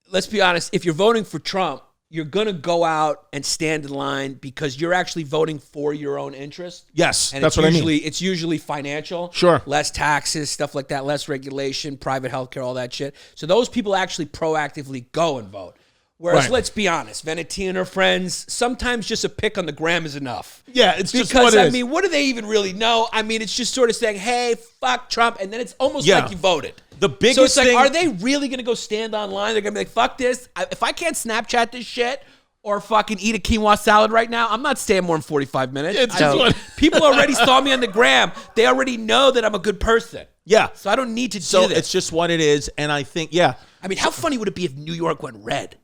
Let's be honest. If you're voting for Trump, you're going to go out and stand in line because you're actually voting for your own interest. Yes, And that's what I mean. It's usually financial. Sure. Less taxes, stuff like that, less regulation, private healthcare, all that shit. So those people actually proactively go and vote. Whereas, Right. let's be honest, Venetia and her friends, sometimes just a pick on the gram is enough. Yeah, it's just Because, what it I is. mean, what do they even really know? I mean, it's just sort of saying, hey, fuck Trump, and then it's almost Yeah. like you voted. The biggest So it's like, thing- are they really going to go stand online? They're going to be like, fuck this. If I can't Snapchat this shit or fucking eat a quinoa salad right now, I'm not staying more than 45 minutes. It's just what- People already saw me on the gram. They already know that I'm a good person. Yeah. So I don't need to So do this. it's just what it is, and I think, yeah. I mean, how funny would it be if New York went red?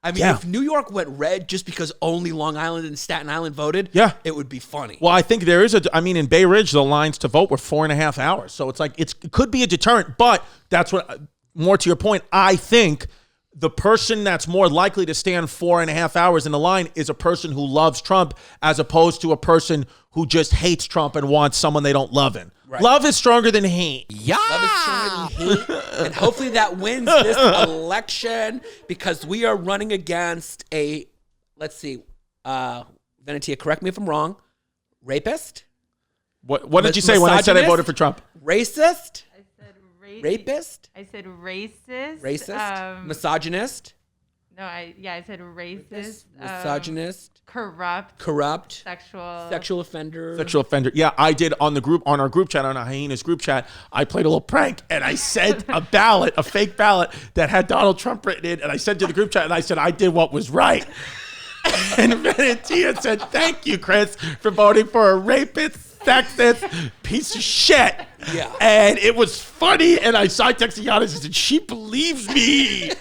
I mean, Yeah. if New York went red just because only Long Island and Staten Island voted, Yeah. it would be funny. Well, I think there is I mean, in Bay Ridge, the lines to vote were 4.5 hours. So it's like, it could be a deterrent, but that's what, more to your point, I think the person that's more likely to stand 4.5 hours in the line is a person who loves Trump as opposed to a person who just hates Trump and wants someone they don't love in. Right. Love is stronger than hate. Love is stronger than hate. And hopefully that wins this election because we are running against a, let's see, Venetia, correct me if I'm wrong, rapist? What did you say when I said I Misogynist? voted for Trump? Racist? I said Rapist? I said racist. Racist? Misogynist? No, I said racist. Misogynist? Corrupt. Corrupt? Sexual. Sexual offender? Sexual offender. Yeah, I did on our group chat, on our Hyenas group chat, I played a little prank and I sent a fake ballot that had Donald Trump written in, and I sent to the group chat and I said, I did what was right. And Venetia said, thank you, Chris, for voting for a rapist, sexist piece of shit. Yeah. And it was funny, and I texted Yannis and said, she believes me.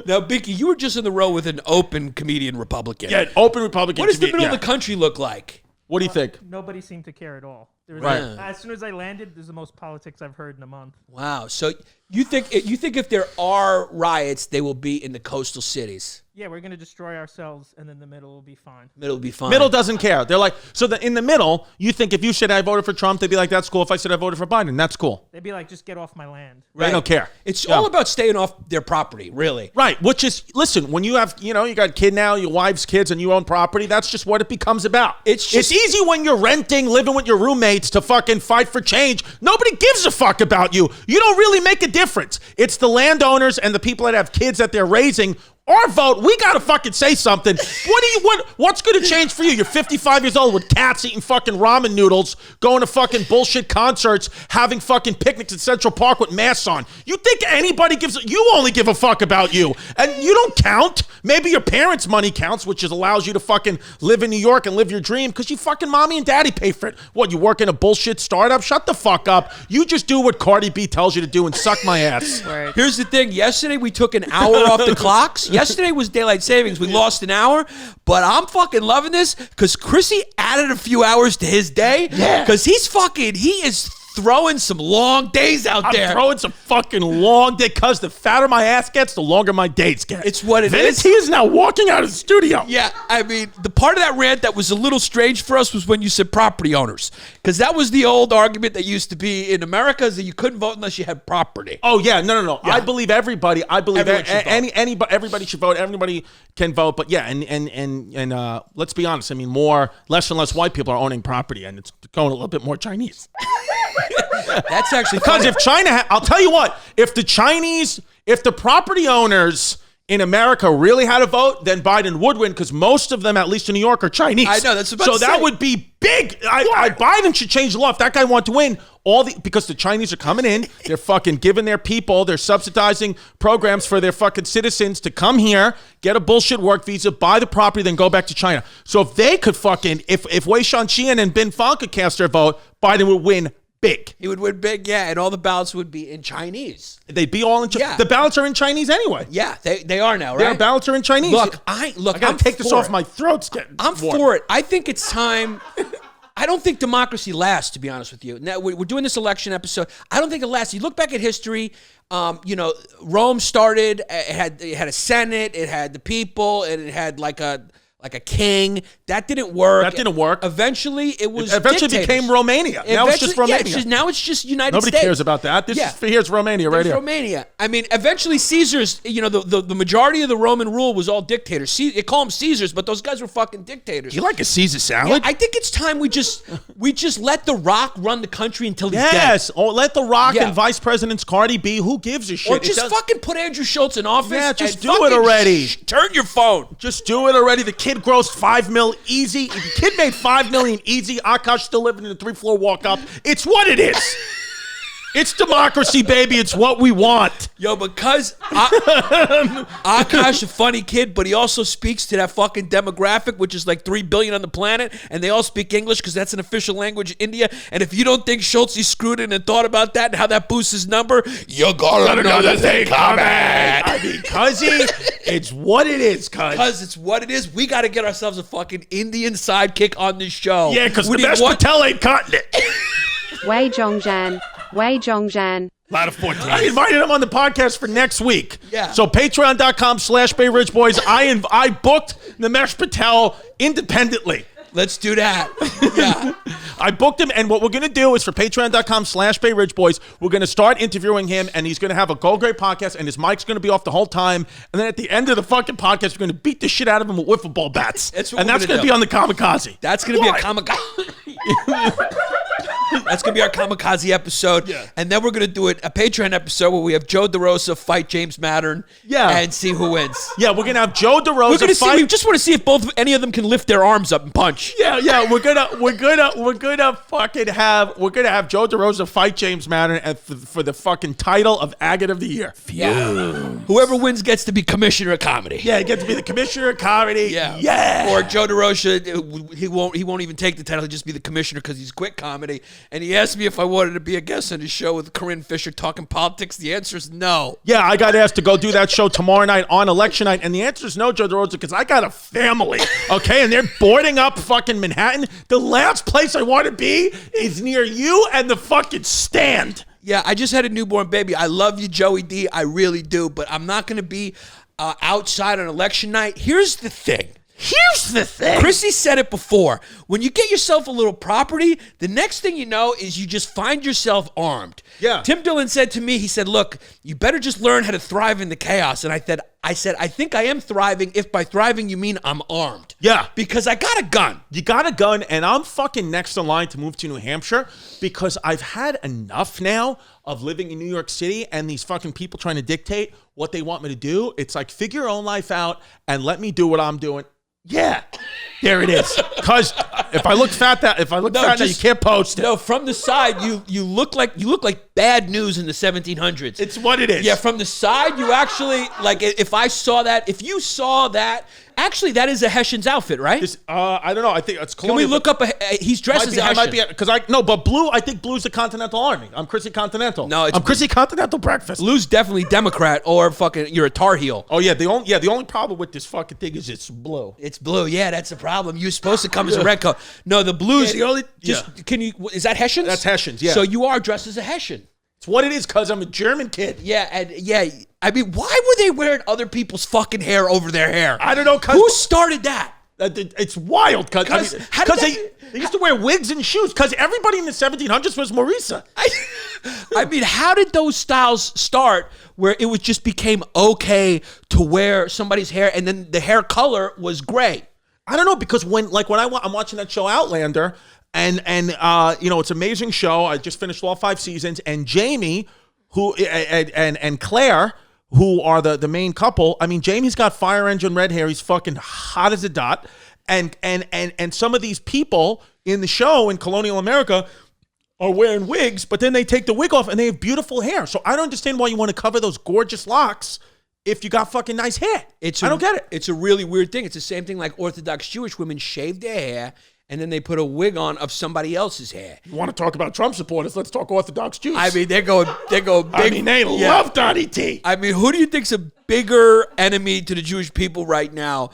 Now, Binky, you were just in the row with an open comedian Republican. Yeah, open Republican. What does the middle yeah. of the country look like? What do you think? Nobody seemed to care at all. There was Right. as soon as I landed, there's the most politics I've heard in a month. Wow. So you think if there are riots, they will be in the coastal cities? Yeah, we're gonna destroy ourselves, and then the middle will be fine. Middle will be fine. Middle doesn't care. They're like, so in the middle, you think if you said I voted for Trump, they'd be like, that's cool. If I said I voted for Biden, that's cool. They'd be like, just get off my land. They don't care. It's Yeah. all about staying off their property, really. Right, which is, listen, when you have, you got a kid now, your wife's kids, and you own property, that's just what it becomes about. It's easy when you're renting, living with your roommates to fucking fight for change. Nobody gives a fuck about you. You don't really make a difference. It's the landowners and the people that have kids that they're raising. Our vote, we gotta fucking say something. What's gonna change for you? You're 55 years old with cats eating fucking ramen noodles, going to fucking bullshit concerts, having fucking picnics at Central Park with masks on. You think anybody you only give a fuck about you. And you don't count. Maybe your parents' money counts, which allows you to fucking live in New York and live your dream because you fucking mommy and daddy pay for it. What, you work in a bullshit startup? Shut the fuck up. You just do what Cardi B tells you to do and suck my ass. Word. Here's the thing. Yesterday, we took an hour off the clocks. Yesterday was daylight savings. We lost an hour, but I'm fucking loving this because Chrissy added a few hours to his day. Yeah. Because he is throwing some long days out there. I'm throwing some fucking long day because the fatter my ass gets, the longer my dates get. It's what it is. Venetia is now walking out of the studio. Yeah, I mean, the part of that rant that was a little strange for us was when you said property owners. Because that was the old argument that used to be in America is that you couldn't vote unless you had property. Oh, yeah. No. Yeah. I believe everybody. I believe Everyone should vote. anybody. Everybody should vote. Everybody can vote. But yeah, and let's be honest. I mean, less and less white people are owning property, and it's going a little bit more Chinese. That's actually Because funny. if China, I'll tell you what, if the property owners in America really had a vote, then Biden would win because most of them, at least in New York, are Chinese. I know, that's about so to that say. would be big. Biden should change the law if that guy wants to win. Because the Chinese are coming in, they're fucking giving their people, they're subsidizing programs for their fucking citizens to come here, get a bullshit work visa, buy the property, then go back to China. So if they could if Wei Shanxian and Bin Fang could cast their vote, Biden would win big. He would win big, yeah, and all the ballots would be in Chinese. They'd be all in Chinese. Yeah. The ballots are in Chinese anyway. Yeah, they are now, right? Their ballots are in Chinese. Look, I gotta gotta take this off. My throat's getting I'm warm. for it. I think it's time. I don't think democracy lasts, to be honest with you. Now, we're doing this election episode. I don't think it lasts. You look back at history, Rome started, it had a Senate, it had the people, and it had like a like a king. That didn't work. That didn't work. Eventually, it was Eventually dictators. became Romania. Now it's just Eventually- yeah, Romania. now it's just United Nobody States. cares about that. Here's Romania right There's here. Romania. I mean, eventually Caesars, the majority of the Roman rule was all dictators. They call them Caesars, but those guys were fucking dictators. You like a Caesar Yeah, salad? I think it's time we just let The Rock run the country until he's dead. Yes. Or let The Rock Yeah. and Vice Presidents Cardi B. Who gives a shit? Or It just does- fucking put Andrew Schultz in office. Yeah, just and do it fucking already. Turn your phone. Just do it already. The kid grossed $5 million easy. If the kid made $5 million easy, Akash still living in a 3-floor walk up. It's what it is. It's democracy, baby. It's what we want. Yo, because Akash a funny kid, but he also speaks to that fucking demographic, which is like 3 billion on the planet, and they all speak English because that's an official language in India. And if you don't think Schultz screwed in and thought about that and how that boosts his number, you're gonna know the thing coming. I mean, cuzzy, it's what it is, cuz. Because it's what it is. We got to get ourselves a fucking Indian sidekick on this show. Yeah, because the We need best one- Patel ain't cutting it. Wei Zhongzhan, Wei Zhongzhan. Lot of 14. I invited him on the podcast for next week. Yeah. So patreon.com/BayRichBoys. I booked Nimesh Patel independently. Let's do that. Yeah. I booked him, and what we're going to do is for patreon.com/BayRichBoys, we're going to start interviewing him, and he's going to have a Go Great podcast, and his mic's going to be off the whole time. And then at the end of the fucking podcast, we're going to beat the shit out of him with wiffle ball bats. That's what and we're that's gonna going to do. be on the Kamikaze. That's going to be a What? kamikaze. That's going to be our kamikaze episode. Yeah. And then we're going to do a Patreon episode where we have Joe DeRosa fight James Mattern. Yeah. And see who wins. Yeah, we're going to have Joe DeRosa We're going to see. fight. We just want to see if any of them can lift their arms up and punch. Yeah, we're gonna fucking have Joe DeRosa fight James Mattern for the fucking title of Agate of the Year. Yeah. Whoever wins gets to be commissioner of comedy. Yeah, he gets to be the commissioner of comedy. Yeah. Yeah. Or Joe DeRosa, he won't even take the title. He'll just be the commissioner because he's quit comedy. And he asked me if I wanted to be a guest on his show with Corinne Fisher talking politics. The answer is no. Yeah, I got asked to go do that show tomorrow night on election night, and the answer is no, Joe DeRosa, because I got a family, okay? And they're boarding up fucking Manhattan. The last place I want to be is near you and the fucking stand. Yeah, I just had a newborn baby. I love you, Joey D. I really do. But I'm not going to be outside on election night. Here's the thing. Chrissy said it before. When you get yourself a little property, the next thing you know is you just find yourself armed. Yeah. Tim Dillon said to me, he said, look, you better just learn how to thrive in the chaos. And I said, I think I am thriving if by thriving you mean I'm armed. Yeah. Because I got a gun. You got a gun, and I'm fucking next in line to move to New Hampshire because I've had enough now of living in New York City and these fucking people trying to dictate what they want me to do. It's like, figure your own life out and let me do what I'm doing. Yeah, there it is. Because if I look fat, now you can't post it. No, from the side, you look like bad news in the 1700s. It's what it is. Yeah, from the side, you actually, like, if you saw that, actually, that is a Hessian's outfit, right? I don't know. I think it's Can we Colonial. look up he's dressed as a Hessian. I might be because but blue. I think blue's the Continental Army. I'm Chrissy Continental. No, I'm Chrissy Continental breakfast. Blue's definitely Democrat or fucking you're a Tar Heel. Oh yeah, the only problem with this fucking thing is it's blue. It's blue. Yeah, that's the problem. You're supposed to come as a red coat. No, the blues. Is that Hessians? That's Hessians, yeah. So you are dressed as a Hessian. It's what it is because I'm a German kid. Yeah, and yeah. I mean, why were they wearing other people's fucking hair over their hair? I don't know. Who started that? It's wild because they used to wear wigs and shoes because everybody in the 1700s was Marisa. I mean, how did those styles start where it was just became okay to wear somebody's hair and then the hair color was gray? I don't know because when I'm watching that show Outlander and it's an amazing show. I just finished all 5 seasons and Jamie and Claire, who are the main couple. I mean, Jamie's got fire engine red hair. He's fucking hot as a dot. And some of these people in the show in colonial America are wearing wigs, but then they take the wig off and they have beautiful hair. So I don't understand why you want to cover those gorgeous locks if you got fucking nice hair. I don't get it. It's a really weird thing. It's the same thing like Orthodox Jewish women shave their hair and then they put a wig on of somebody else's hair. You want to talk about Trump supporters? Let's talk Orthodox Jews. I mean, they're going big. I mean, they love Donny T. I mean, who do you think's a bigger enemy to the Jewish people right now?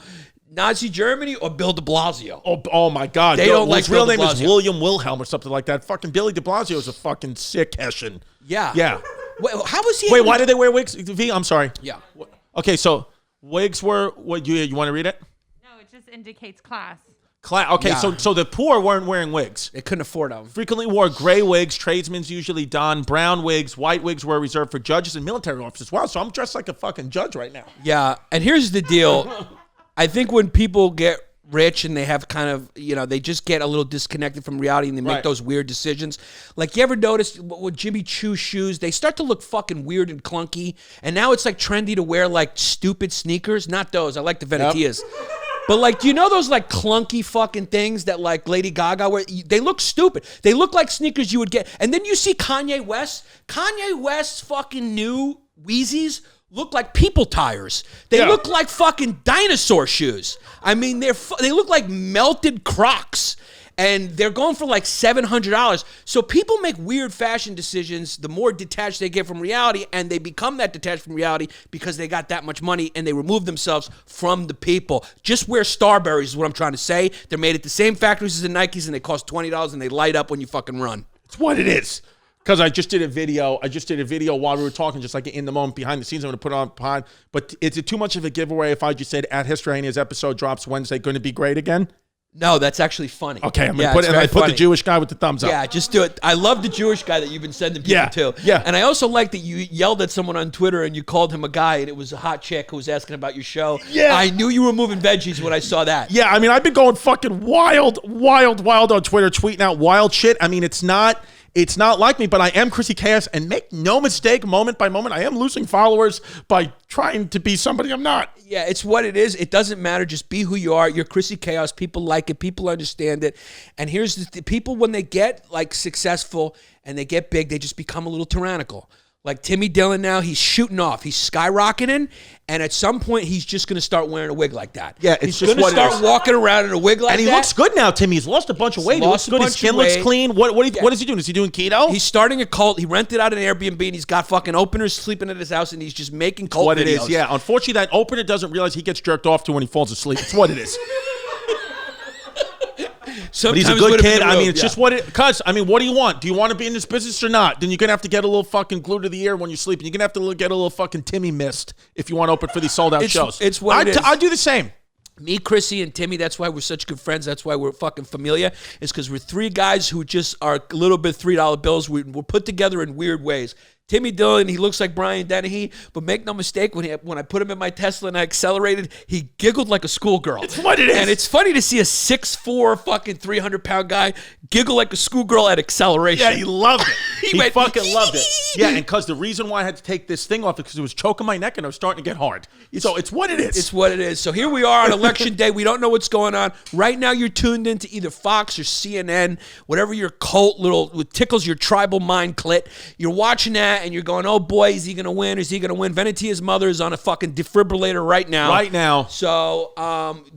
Nazi Germany or Bill de Blasio? Oh my God. They don't like his real Bill de name is Blasio. William Wilhelm or something like that. Fucking Billy de Blasio is a fucking sick Hessian. Yeah. Yeah. Wait, how was he? Wait, why did they wear wigs? V, I'm sorry. Yeah. Okay, so wigs were what? You want to read it? No, it just indicates class. Okay, Yeah. so the poor weren't wearing wigs. They couldn't afford them. Frequently wore gray wigs. Tradesmen usually don brown wigs. White wigs were reserved for judges and military officers. Wow, so I'm dressed like a fucking judge right now. Yeah, and here's the deal. I think when people get rich and they have kind of, they just get a little disconnected from reality and they make Right. those weird decisions. Like, you ever notice with Jimmy Choo shoes, they start to look fucking weird and clunky, and now it's like trendy to wear like stupid sneakers. Not those. I like the Venetias. But like, do you know those like clunky fucking things that like Lady Gaga wear? They look stupid. They look like sneakers you would get. And then you see Kanye West. Kanye West's fucking new Wheezies look like people tires. They look like fucking dinosaur shoes. I mean, they look like melted Crocs. And they're going for like $700. So people make weird fashion decisions the more detached they get from reality, and they become that detached from reality because they got that much money and they remove themselves from the people. Just wear Starburys is what I'm trying to say. They're made at the same factories as the Nikes, and they cost $20, and they light up when you fucking run. It's what it is. Because I just did a video. While we were talking, just like in the moment behind the scenes. I'm going to put it on pod. But is it too much of a giveaway if I just said at History Hyenas episode drops Wednesday, going to be great again? No, that's actually funny. Okay, I'm Yeah, going it's very to put the funny. Jewish guy with the thumbs up. Yeah, just do it. I love the Jewish guy that you've been sending people to. Yeah. And I also like that you yelled at someone on Twitter and you called him a guy, and it was a hot chick who was asking about your show. Yeah. I knew you were moving veggies when I saw that. Yeah, I mean, I've been going fucking wild on Twitter, tweeting out wild shit. I mean, it's not like me, but I am Chrissy Chaos, and make no mistake, moment by moment, I am losing followers by trying to be somebody I'm not. Yeah, it's what it is. It doesn't matter. Just be who you are. You're Chrissy Chaos. People like it. People understand it. And here's the people, when they get like successful and they get big, they just become a little tyrannical. Like Timmy Dillon now, he's shooting off. He's skyrocketing. And at some point, he's just going to start wearing a wig like that. Yeah, it's he's just gonna what it start is. walking around in a wig like that. And he looks good now, Timmy. He's lost a bunch of weight. He looks lost a good. His bunch skin of looks weight. clean. What is he doing? Is he doing keto? He's starting a cult. He rented out an Airbnb, and he's got fucking openers sleeping at his house, and he's just making cult what videos. it is, yeah. Unfortunately, that opener doesn't realize he gets jerked off to when he falls asleep. It's what it is. But he's a Sometimes good with him in kid. the I mean, room, it's yeah. just what it. Cuz, I mean, what do you want? Do you want to be in this business or not? Then you're gonna have to get a little fucking glue to the ear when you're sleeping. You're gonna have to get a little fucking Timmy mist if you want to open for these sold out shows. It's what it is. I do the same. Me, Chrissy, and Timmy, that's why we're such good friends. That's why we're fucking familiar. Is because we're three guys who just are a little bit $3 bills. We're put together in weird ways. Timmy Dillon, he looks like Brian Dennehy, but make no mistake, when I put him in my Tesla and I accelerated, he giggled like a schoolgirl. It's what it is. And it's funny to see a 6'4", fucking 300-pound guy giggle like a schoolgirl at acceleration. Yeah, he loved it. He went, fucking loved it. Yeah, and because the reason why I had to take this thing off is because it was choking my neck and I was starting to get hard. So it's what it is. It's what it is. So here we are on election day. We don't know what's going on. Right now you're tuned into either Fox or CNN, whatever your cult little tickles your tribal mind clit. You're watching that and you're going, oh boy, is he going to win? Is he going to win? Venetia's mother is on a fucking defibrillator right now. Right now. So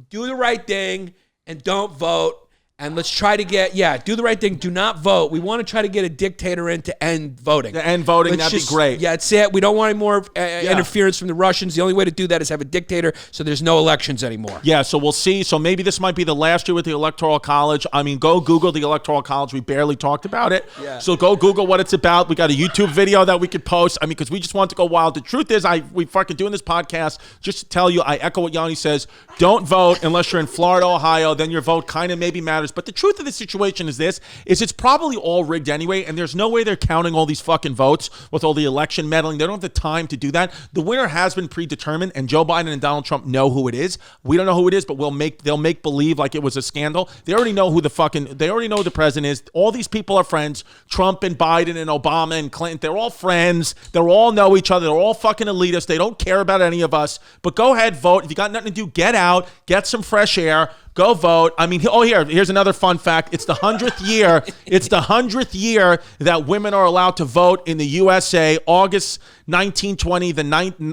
do the right thing and don't vote. And let's try to do the right thing. Do not vote. We want to try to get a dictator in to end voting. To end voting, that'd be great. Yeah, that's it. We don't want any more interference from the Russians. The only way to do that is have a dictator, so there's no elections anymore. Yeah, so we'll see. So maybe this might be the last year with the Electoral College. I mean, go Google the Electoral College. We barely talked about it. Yeah. So go Google what it's about. We got a YouTube video that we could post. I mean, because we just want to go wild. The truth is, we fucking doing this podcast just to tell you, I echo what Yanni says. Don't vote unless you're in Florida, Ohio. Then your vote kind of maybe matters. But the truth of the situation is it's probably all rigged anyway, and there's no way they're counting all these fucking votes with all the election meddling. They don't have the time to do that. The winner has been predetermined, and Joe Biden and Donald Trump know who it is. We don't know who it is, but they'll make believe like it was a scandal. They already know who they already know who the president is. All these people are friends. Trump and Biden and Obama and Clinton, they're all friends. They all know each other. They're all fucking elitists. They don't care about any of us. But go ahead, vote. If you got nothing to do, get out, get some fresh air. Go vote. I mean, here's another fun fact. It's the 100th year. It's the 100th year that women are allowed to vote in the USA. August 1920.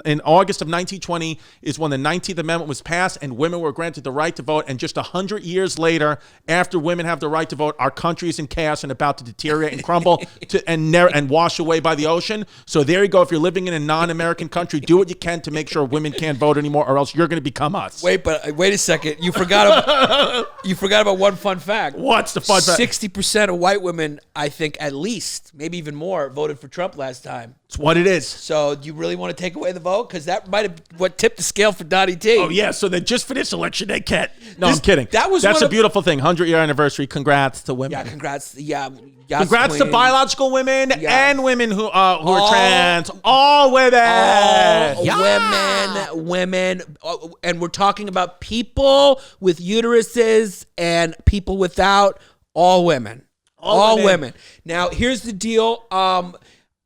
In August of 1920 is when the 19th Amendment was passed, and women were granted the right to vote. And just 100 years later, after women have the right to vote, our country is in chaos and about to deteriorate and crumble and wash away by the ocean. So there you go. If you're living in a non-American country, do what you can to make sure women can't vote anymore, or else you're going to become us. Wait a second. You forgot about one fun fact. What's the fun fact? 60% of white women, I think at least, maybe even more, voted for Trump last time. It's what it is. So do you really want to take away the vote? Because that might have what tipped the scale for Donny T. Oh, yeah. So then just for this election, they can't. No, I'm kidding. That's a beautiful thing. 100-year anniversary. Congrats to women. Yeah, congrats. Yeah, yes, Congrats to queen. biological women Yeah. and women who are trans. All women. All women. And we're talking about people with uteruses and people without. All women. All women. Now, here's the deal.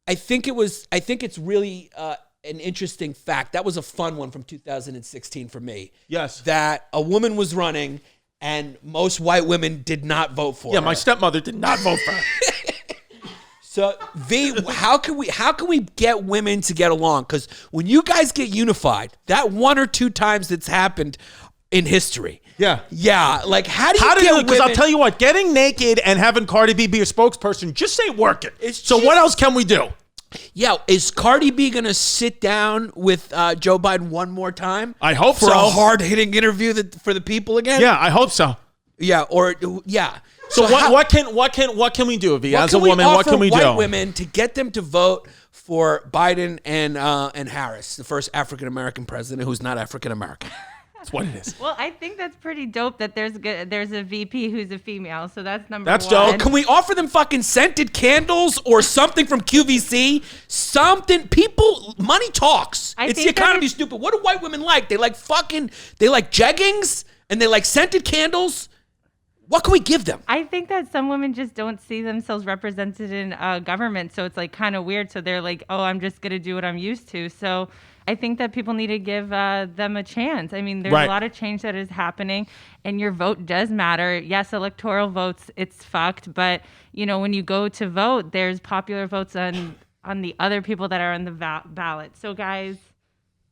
I think it's really an interesting fact. That was a fun one from 2016 for me. Yes. That a woman was running and most white women did not vote for her. Yeah, my stepmother did not vote for her. So, V, how can we get women to get along? Because when you guys get unified, that one or two times that's happened in history. Yeah. Yeah. Like, how do you get women? Because I'll tell you what, getting naked and having Cardi B be a spokesperson just ain't working. So what else can we do? Yeah, is Cardi B going to sit down with Joe Biden one more time? I hope for so. a hard-hitting interview for the people again? Yeah, I hope so. Yeah, yeah. So what can we do, V? As a woman, what can we do? White women to get them to vote for Biden and Harris, the first African American president who's not African American. That's what it is. Well, I think that's pretty dope that there's a VP who's a female. So that's number That's one. dope. Can we offer them fucking scented candles or something from QVC? Something. People, money talks. I It's the think that economy, it's- stupid. What do white women like? They like jeggings and they like scented candles. What can we give them? I think that some women just don't see themselves represented in government. So it's like kind of weird. So they're like, oh, I'm just going to do what I'm used to. So I think that people need to give them a chance. I mean, there's Right. a lot of change that is happening, and your vote does matter. Yes, electoral votes, it's fucked. But, you know, when you go to vote, there's popular votes on the other people that are on the ballot. So, guys,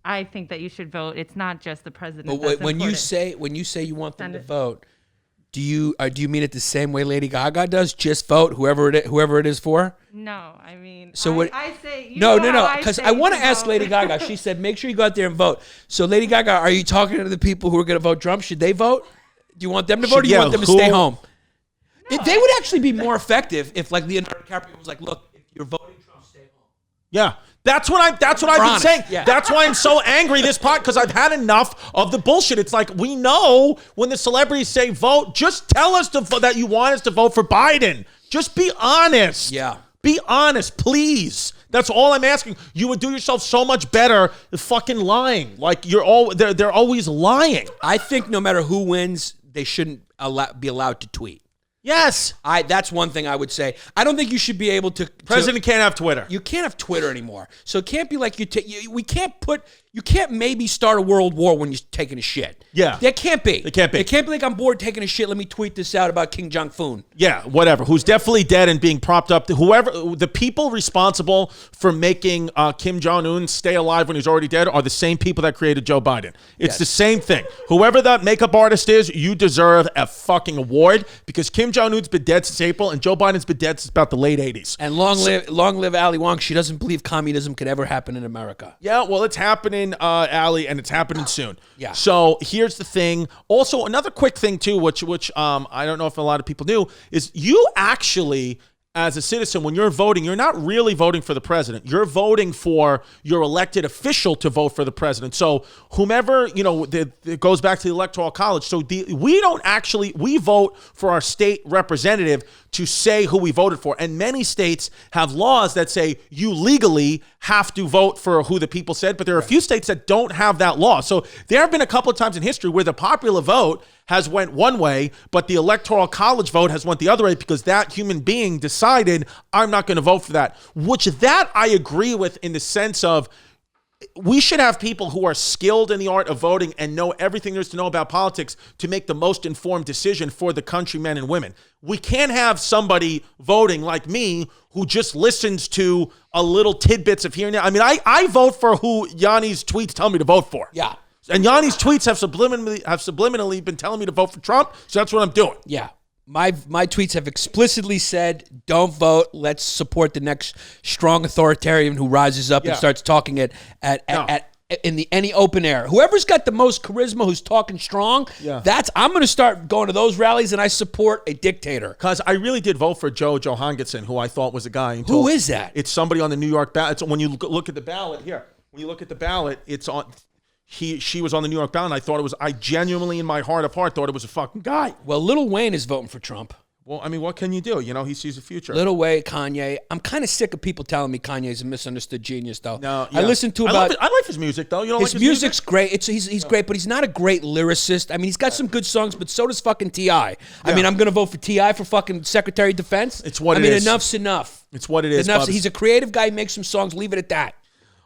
I think that you should vote. It's not just the president. But that's when you important. say you want them Send to it. vote, do you mean it the same way Lady Gaga does? Just vote whoever it is for? No, I mean, So I say you No, know how because say I want to to ask vote. Lady Gaga. She said, make sure you go out there and vote. So, Lady Gaga, are you talking to the people who are going to vote Trump? Should they vote? Do you want them to vote or do you Yeah, want them to who- stay home? They would actually be more effective if, like, Leonardo DiCaprio was like, look, if you're voting Trump, stay home. Yeah. That's what I've been honest, saying. yeah. That's why I'm so angry this pot, because I've had enough of the bullshit. It's like, we know when the celebrities say vote, just tell us that you want us to vote for Biden. Just be honest. Yeah. Be honest, please. That's all I'm asking. You would do yourself so much better than fucking lying. Like they're always lying. I think no matter who wins, they shouldn't be allowed to tweet. Yes. That's one thing I would say. I don't think you should be able to. President can't have Twitter. You can't have Twitter anymore. So it can't be like you can't maybe start a world war when you're taking a shit. Yeah. There can't be. It can't be. It can't be like I'm bored taking a shit. Let me tweet this out about King Jong-un. Yeah, whatever. Who's definitely dead and being propped up. The people responsible for making Kim Jong-un stay alive when he's already dead are the same people that created Joe Biden. It's the same thing. Whoever that makeup artist is, you deserve a fucking award, because Kim Jong-un's been dead since April and Joe Biden's been dead since about the late 80s. And long live Ali Wong. She doesn't believe communism could ever happen in America. Yeah, well, it's happening, Ali, and it's happening soon. Yeah. So here's the thing. Also, another quick thing too, which I don't know if a lot of people knew, is you actually, as a citizen, when you're voting, you're not really voting for the president. You're voting for your elected official to vote for the president. So whomever, it goes back to the Electoral College. So we vote for our state representative to say who we voted for. And many states have laws that say you legally have to vote for who the people said, but there are a few states that don't have that law. So there have been a couple of times in history where the popular vote has went one way, but the Electoral College vote has went the other way because that human being decided, I'm not going to vote for that. Which that I agree with, in the sense of, we should have people who are skilled in the art of voting and know everything there's to know about politics to make the most informed decision for the country, men and women. We can't have somebody voting like me who just listens to a little tidbits of here and there. I mean, I vote for who Yannis' tweets tell me to vote for. Yeah. And Yannis' tweets have subliminally been telling me to vote for Trump, so that's what I'm doing. Yeah. My tweets have explicitly said, don't vote. Let's support the next strong authoritarian who rises up and starts talking at in any open air. Whoever's got the most charisma, who's talking strong, I'm going to start going to those rallies, and I support a dictator. Because I really did vote for Joe Johannesson, who I thought was a guy. Who is that? It's somebody on the New York ballot. When you look at the ballot here, it's on. She was on the New York ballot, and I thought it was. I genuinely, in my heart of heart, thought it was a fucking guy. Well, Lil Wayne is voting for Trump. Well, I mean, what can you do? You know, he sees the future. Lil Wayne, Kanye. I'm kind of sick of people telling me Kanye's a misunderstood genius, though. No, I listened to I like his music, though. You don't his like music's great. He's great, but he's not a great lyricist. I mean, he's got some good songs, but so does fucking T.I. I mean, I'm going to vote for T.I. for fucking Secretary of Defense. It's what it is. Enough's enough. It's what it is. He's a creative guy. He makes some songs. Leave it at that.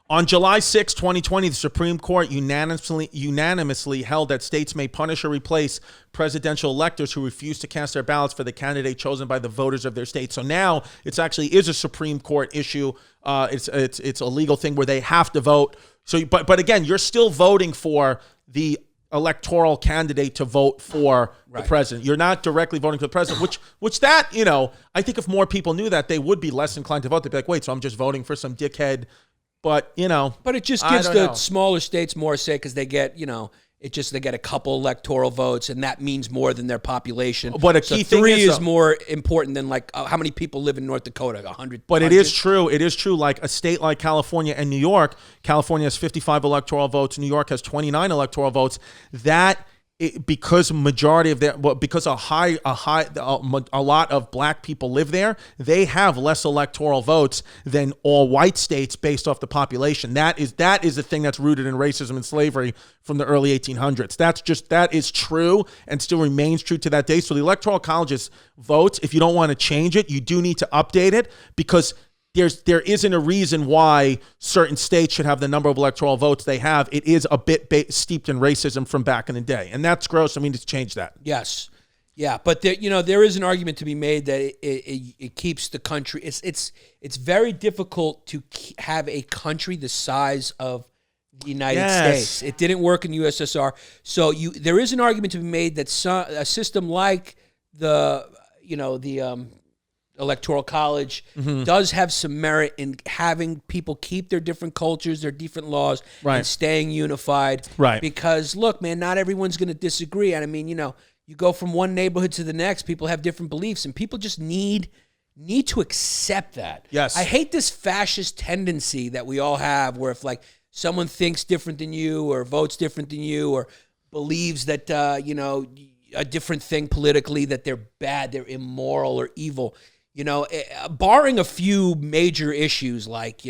On July 6, 2020, the Supreme Court unanimously held that states may punish or replace presidential electors who refuse to cast their ballots for the candidate chosen by the voters of their state. So now it's actually is a Supreme Court issue. It's a legal thing where they have to vote. So, but again, you're still voting for the electoral candidate to vote for the president. You're not directly voting for the president, which that, you know, I think if more people knew that, they would be less inclined to vote. They'd be like, wait, so I'm just voting for some dickhead. But, you know. But it just gives the smaller states more say because they get, you know, they get a couple electoral votes, and that means more than their population. But a key thing is more important than like how many people live in North Dakota, 100. But it is true. It is true. Like a state like California and New York, California has 55 electoral votes. New York has 29 electoral votes. Because majority of because a lot of black people live there, they have less electoral votes than all white states based off the population. That is a thing that's rooted in racism and slavery from the early 1800s. That is true and still remains true to that day. So the Electoral College's votes, if you don't want to change it, you do need to update it because there isn't a reason why certain states should have the number of electoral votes they have. It is a bit steeped in racism from back in the day, and that's gross. I mean, to change that. Yes, yeah, but there is an argument to be made that it keeps the country. It's very difficult to have a country the size of the United States. It didn't work in the USSR, so there is an argument to be made that a system like the Electoral College does have some merit in having people keep their different cultures, their different laws, and staying unified. Right. Because, look, man, not everyone's going to disagree. And I mean, you go from one neighborhood to the next, people have different beliefs, and people just need to accept that. Yes. I hate this fascist tendency that we all have where if, like, someone thinks different than you or votes different than you or believes that, a different thing politically, that they're bad, they're immoral or evil. Barring a few major issues like,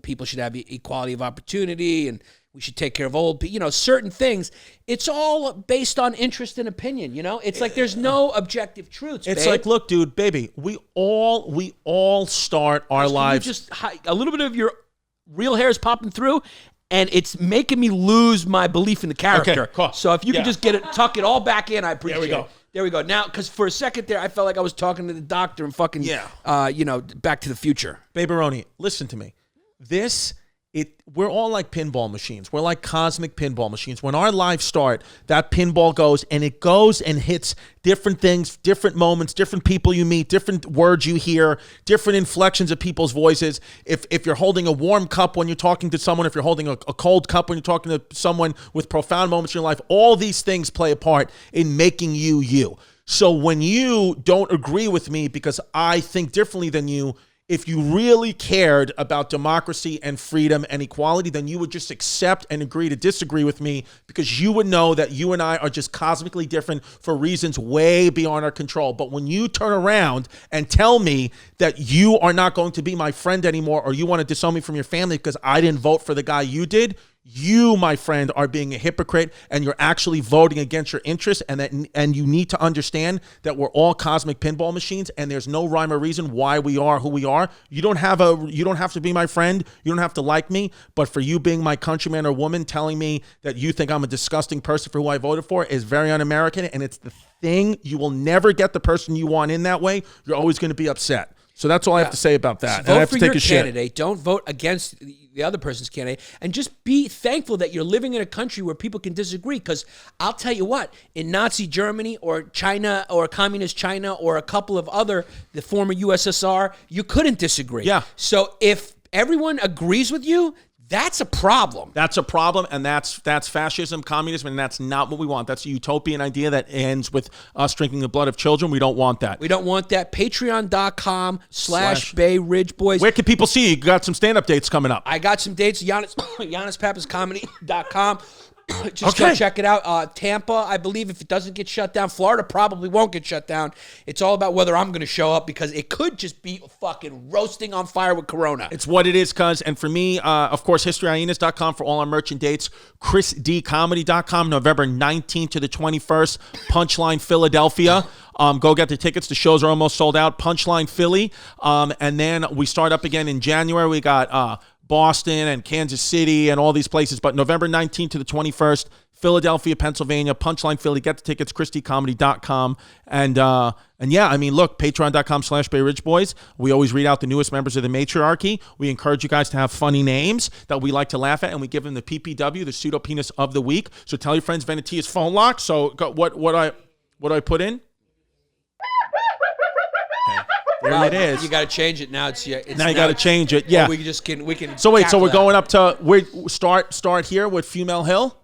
people should have equality of opportunity and we should take care of old people, certain things, it's all based on interest and opinion, It's like there's no objective truths, It's like, look, dude, baby, we all start our lives. Just a little bit of your real hair is popping through and it's making me lose my belief in the character. Okay, cool. So if you could just tuck it all back in, I appreciate it. There we go. Now, because for a second there, I felt like I was talking to the doctor and fucking, Back to the Future. Baby-roni, listen to me. We're all like pinball machines. We're like cosmic pinball machines. When our lives start, that pinball goes and hits different things, different moments, different people you meet, different words you hear, different inflections of people's voices. If you're holding a warm cup when you're talking to someone, if you're holding a cold cup when you're talking to someone with profound moments in your life, all these things play a part in making you you. So when you don't agree with me because I think differently than you, if you really cared about democracy and freedom and equality, then you would just accept and agree to disagree with me because you would know that you and I are just cosmically different for reasons way beyond our control. But when you turn around and tell me that you are not going to be my friend anymore or you want to disown me from your family because I didn't vote for the guy you did, you, my friend, are being a hypocrite and you're actually voting against your interests and you need to understand that we're all cosmic pinball machines and there's no rhyme or reason why we are who we are. You don't have to be my friend. You don't have to like me, but for you being my countryman or woman telling me that you think I'm a disgusting person for who I voted for is very un-American and it's the thing. You will never get the person you want in that way. You're always going to be upset. So that's all I have to say about that. Vote and I have for to take your a shit. candidate. Don't vote against the other person's candidate. And just be thankful that you're living in a country where people can disagree. Because I'll tell you what, in Nazi Germany or China or communist China or a couple of the former USSR, you couldn't disagree. Yeah. So if everyone agrees with you, That's a problem. That's a problem, and that's fascism, communism, and that's not what we want. That's a utopian idea that ends with us drinking the blood of children. We don't want that. We don't want that. Patreon.com/Bay Ridge Boys. Where can people see you? You got some stand-up dates coming up. I got some dates. Yannis Pappas Comedy.com. Just go check it out. Tampa, I believe, if it doesn't get shut down, Florida probably won't get shut down. It's all about whether I'm going to show up because it could just be fucking roasting on fire with Corona. It's what it is, cuz. And for me, of course, historyhyenas.com for all our merchant dates. ChrisDComedy.com, November 19th to the 21st. Punchline Philadelphia. Go get the tickets. The shows are almost sold out. Punchline Philly. And then we start up again in January. We got Boston and Kansas City and all these places. But November 19th to the 21st, Philadelphia, Pennsylvania, Punchline Philly. Get the tickets, ChrisDComedy.com. And yeah, I mean, look, patreon.com/Bay Ridge Boys. We always read out the newest members of the matriarchy. We encourage you guys to have funny names that we like to laugh at, and we give them the PPW, the pseudo penis of the week. So tell your friends Venetia's phone lock. So what I put in? There it is. You got to change it now. It's now you got to change it. Yeah. We can. So wait. So we're tackle going up to start here with Female Hill.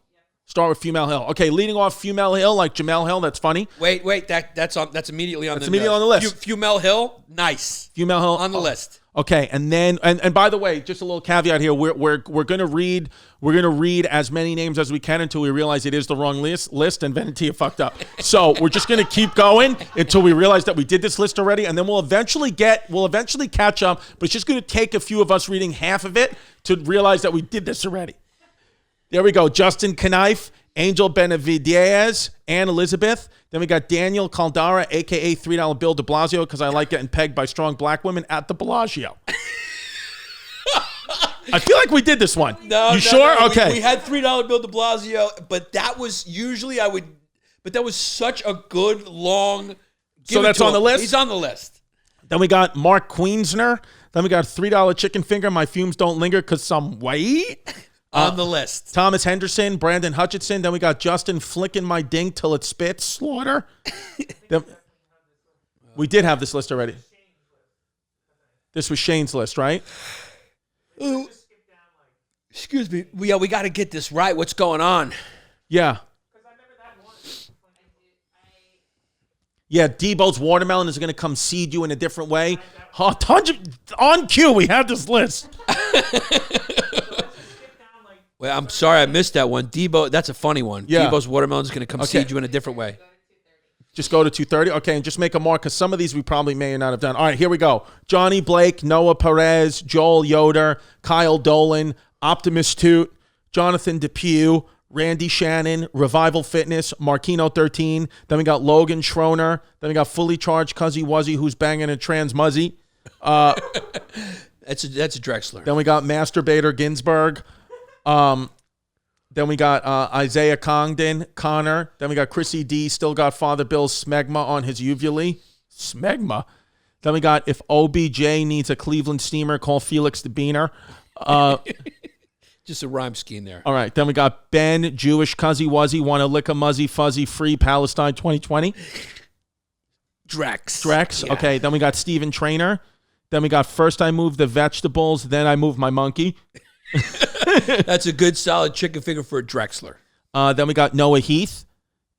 Start with Female Hill. Okay, leading off Female Hill like Jamel Hill. That's funny. Wait. That's immediately on. That's immediately on the list. Female Hill. Nice. Female Hill on the list. Okay, and then and by the way, just a little caveat here: we're gonna read as many names as we can until we realize it is the wrong list, and Venetia fucked up. So we're just gonna keep going until we realize that we did this list already, and then we'll eventually catch up. But it's just gonna take a few of us reading half of it to realize that we did this already. There we go: Justin Knife, Angel Benavidez, Ann Elizabeth. Then we got Daniel Caldara, a.k.a. $3 Bill de Blasio, because I like getting pegged by strong black women at the Bellagio. I feel like we did this one. No, sure? No. Okay. We had $3 Bill de Blasio, but that was usually but that was such a good, long... So that's on the list? He's on the list. Then we got Mark Queensner. Then we got $3 Chicken Finger. My fumes don't linger because some weight. On the list. Thomas Henderson, Brandon Hutchinson. Then we got Justin Flicking My Dink Till It Spits. Slaughter. We did have this list already. This was Shane's list, right? Excuse me. We got to get this right. What's going on? Yeah. Yeah, Debo's watermelon is going to come seed you in a different way. On cue, we had this list. Well, I'm sorry I missed that one. Debo, that's a funny one. Yeah. Debo's watermelon is going to come seed you in a different way. Just go to 230. Okay, and just make a mark because some of these we probably may or not have done. All right, here we go. Johnny Blake, Noah Perez, Joel Yoder, Kyle Dolan, Optimus Toot, Jonathan Depew, Randy Shannon, Revival Fitness, Marquino 13. Then we got Logan Schroner. Then we got Fully Charged Cuzzy Wuzzy, who's banging a trans muzzy. That's a Drexler. Then we got Masturbator Ginsburg. Then we got Isaiah Congdon, Connor. Then we got Chrissy D. Still got Father Bill's smegma on his uvula. Smegma. Then we got If OBJ needs a Cleveland steamer, call Felix the Beaner. Just a rhyme scheme there. All right. Then we got Ben, Jewish Cuzzy Wuzzy, Want to Lick a Muzzy Fuzzy, Free Palestine 2020. Drex. Yeah. Okay. Then we got Steven Trainer. Then we got First I Move the Vegetables, Then I Move My Monkey. That's a good solid chicken finger for a Drexler. Then we got Noah Heath.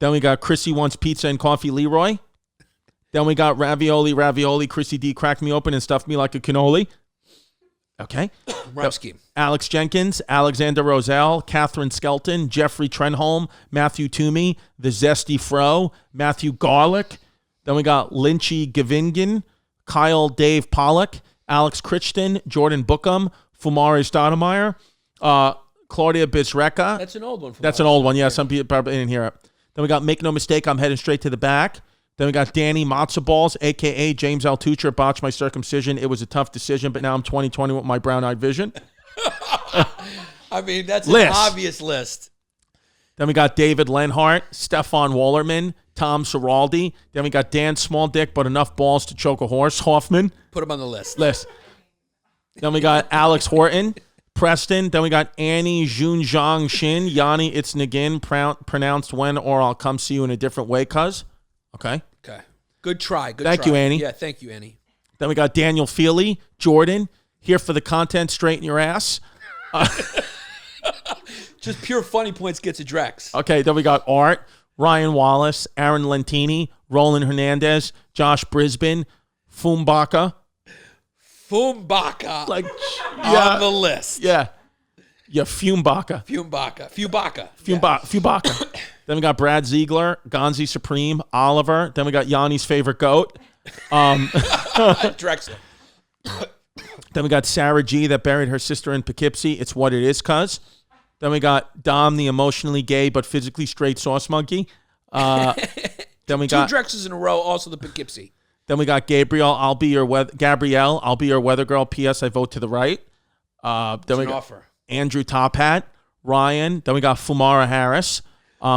Then we got Chrissy Wants Pizza and Coffee Leroy. Then we got Ravioli, Chrissy D. Cracked Me Open and Stuffed Me Like a Cannoli. Okay. Rhyme scheme. Alex Jenkins, Alexander Roselle, Catherine Skelton, Jeffrey Trenholm, Matthew Toomey, The Zesty Fro, Matthew Garlick. Then we got Lynchy Gavingen, Kyle Dave Pollock, Alex Crichton, Jordan Bookham, Fumari Stoudemire, Claudia Bizreca. That's an old one. That's an old one. Yeah, some people probably didn't hear it. Then we got Make No Mistake, I'm Heading Straight to the Back. Then we got Danny Matzo Balls, a.k.a. James Altucher, Botched My Circumcision. It was a tough decision, but now I'm 2020 with my brown-eyed vision. I mean, that's an obvious list. Then we got David Lenhart, Stefan Wallerman, Tom Ciraldi. Then we got Dan Small Dick, but enough balls to choke a horse, Hoffman. Put him on the list. Then we got Alex Horton, Preston. Then we got Annie Junjiang Shin, Yanni It's Nagin, pronounced when or I'll come see you in a different way, cuz. Okay. Good try. Thank you, Annie. Yeah, thank you, Annie. Then we got Daniel Feely, Jordan, here for the content, straighten your ass. Just pure funny points gets a Drex. Okay, then we got Art, Ryan Wallace, Aaron Lentini, Roland Hernandez, Josh Brisbane, Fumbaka. Fumbaka. Like, on the list. Yeah. Yeah, Fumbaka. Fubaka. Then we got Brad Ziegler, Gonzi Supreme, Oliver. Then we got Yanni's favorite goat. Drexler. Then we got Sarah G that buried her sister in Poughkeepsie. It's what it is, cuz. Then we got Dom, the emotionally gay but physically straight sauce monkey. Then we got 2 Drexes in a row, also the Poughkeepsie. Then we got Gabrielle, I'll be your weather girl. P.S. I vote to the right. Then we got offer. Andrew Top Hat, Ryan. Then we got Fumara Harris,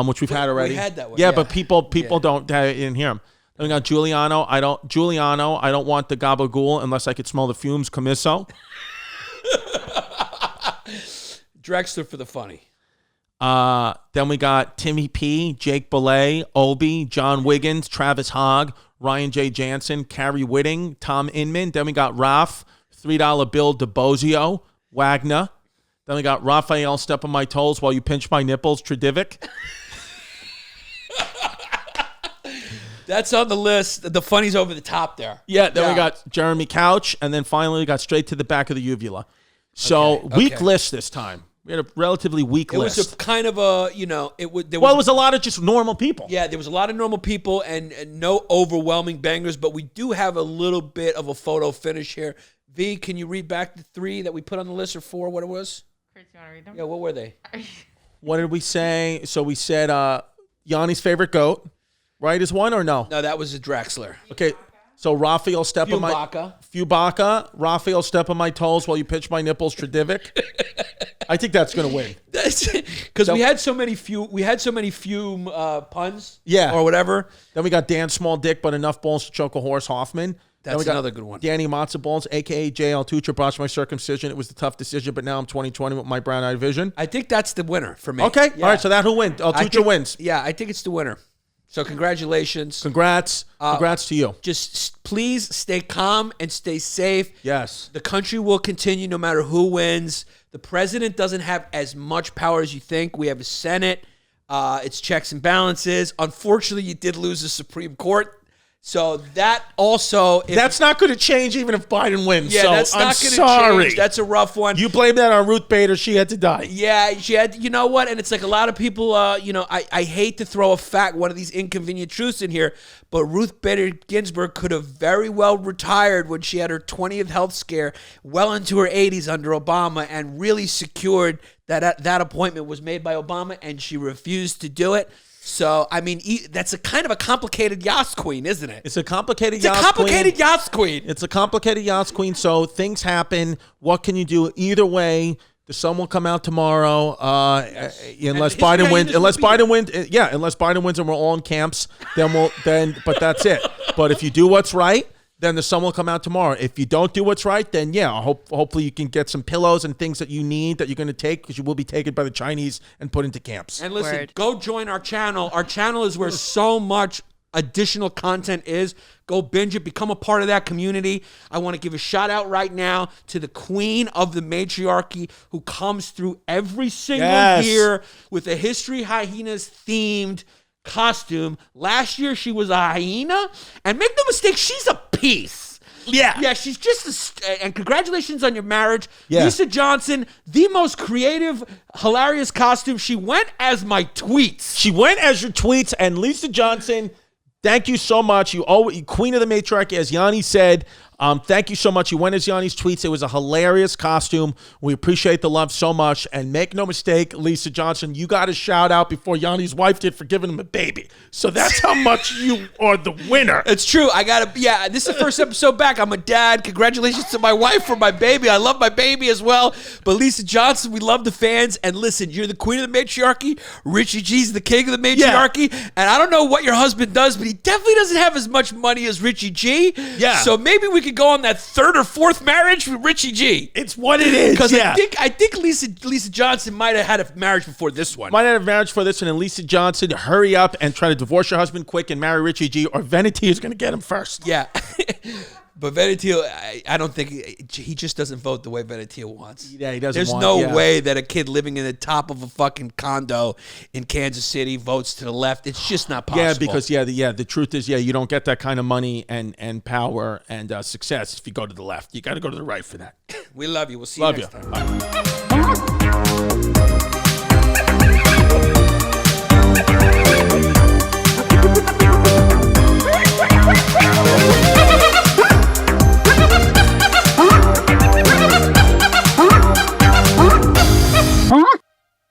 which we've had already. We had that one. Yeah, but people didn't hear him. Then we got Giuliano. I don't want the gabagool unless I could smell the fumes. Commisso. Drexler for the funny. Then we got Timmy P, Jake Belay, Obi, John Wiggins, Travis Hogg, Ryan J. Jansen, Carrie Whitting, Tom Inman. Then we got Ralph, $3 bill, DeBozio, Wagner. Then we got Raphael, Step on My Toes While You Pinch My Nipples, Tradivic. That's on the list. The funny's over the top there. Yeah, then we got Jeremy Couch, and then finally we got straight to the back of the uvula. So weak list this time. We had a relatively weak list. It was a kind of a, it was. It was a lot of just normal people. Yeah, there was a lot of normal people and no overwhelming bangers, but we do have a little bit of a photo finish here. V, can you read back the 3 that we put on the list, or 4, what it was? Chris, you want to read them? Yeah, what were they? What did we say? So we said Yanni's favorite goat, right, is one or no? No, that was a Drexler. Okay, so Raphael Step on My... Fubaka. Raphael Step on My Toes While You Pinch My Nipples, Tradivic. I think that's going to win. Because we had so many fume puns. Yeah. Or whatever. Then we got Dan Small Dick, but enough balls to choke a horse, Hoffman. That's we got another good one. Danny Matzo Balls, a.k.a. JL Tucher, botched my circumcision. It was the tough decision, but now I'm 20/20 with my brown-eyed vision. I think that's the winner for me. Okay. Yeah. All right, so that who wins? Tucher wins. Yeah, I think it's the winner. So congratulations. Congrats. Congrats to you. Just please stay calm and stay safe. Yes. The country will continue no matter who wins. The president doesn't have as much power as you think. We have a Senate. It's checks and balances. Unfortunately, you did lose the Supreme Court. So that also... That's not going to change even if Biden wins. Yeah, so that's not going to change. That's a rough one. You blame that on Ruth Bader. She had to die. Yeah, she had... You know what? And it's like a lot of people, I hate to throw one of these inconvenient truths in here, but Ruth Bader Ginsburg could have very well retired when she had her 20th health scare well into her 80s under Obama and really secured that appointment was made by Obama, and she refused to do it. So, I mean, that's a kind of a complicated Yas queen, isn't it? It's a complicated Yas queen. It's a complicated Yas queen, so things happen. What can you do? Either way, the sun will come out tomorrow. Unless Biden wins. Unless Biden wins and we're all in camps, but that's it. But if you do what's right, then the sun will come out tomorrow. If you don't do what's right, then hopefully you can get some pillows and things that you need that you're going to take, because you will be taken by the Chinese and put into camps. And listen, go join our channel. Our channel is where so much additional content is. Go binge it. Become a part of that community. I want to give a shout out right now to the queen of the matriarchy, who comes through every single year with a History Hyenas themed costume. Last year she was a hyena, and make no mistake, she's a piece. Yeah, she's just and congratulations on your marriage. Lisa Johnson, the most creative, hilarious costume. She went as my tweets. She went as your tweets, and Lisa Johnson, thank you so much. You queen of the matriarchy, as Yanni said. Thank you so much. You went as Yanni's tweets. It was a hilarious costume. We appreciate the love so much. And make no mistake, Lisa Johnson, you got a shout out before Yanni's wife did for giving him a baby. So that's how much you are the winner. It's true. This is the first episode back. I'm a dad. Congratulations to my wife for my baby. I love my baby as well. But Lisa Johnson, we love the fans. And listen, you're the queen of the matriarchy. Richie G's the king of the matriarchy. Yeah. And I don't know what your husband does, but he definitely doesn't have as much money as Richie G. Yeah. So maybe we could go on that 3rd or 4th marriage with Richie G. It's what it is. Because I think Lisa Johnson might have had a marriage before this one. Might have a marriage before this one. And Lisa Johnson, hurry up and try to divorce your husband quick and marry Richie G, or Vanity is going to get him first. Yeah. But Venetia, I don't think he just doesn't vote the way Venetia wants. Yeah, he doesn't. There's want, no yeah. way that a kid living in the top of a fucking condo in Kansas City votes to the left. It's just not possible. Yeah, because the truth is, you don't get that kind of money and power and success if you go to the left. You got to go to the right for that. We love you. We'll see you Love next you. time. Bye.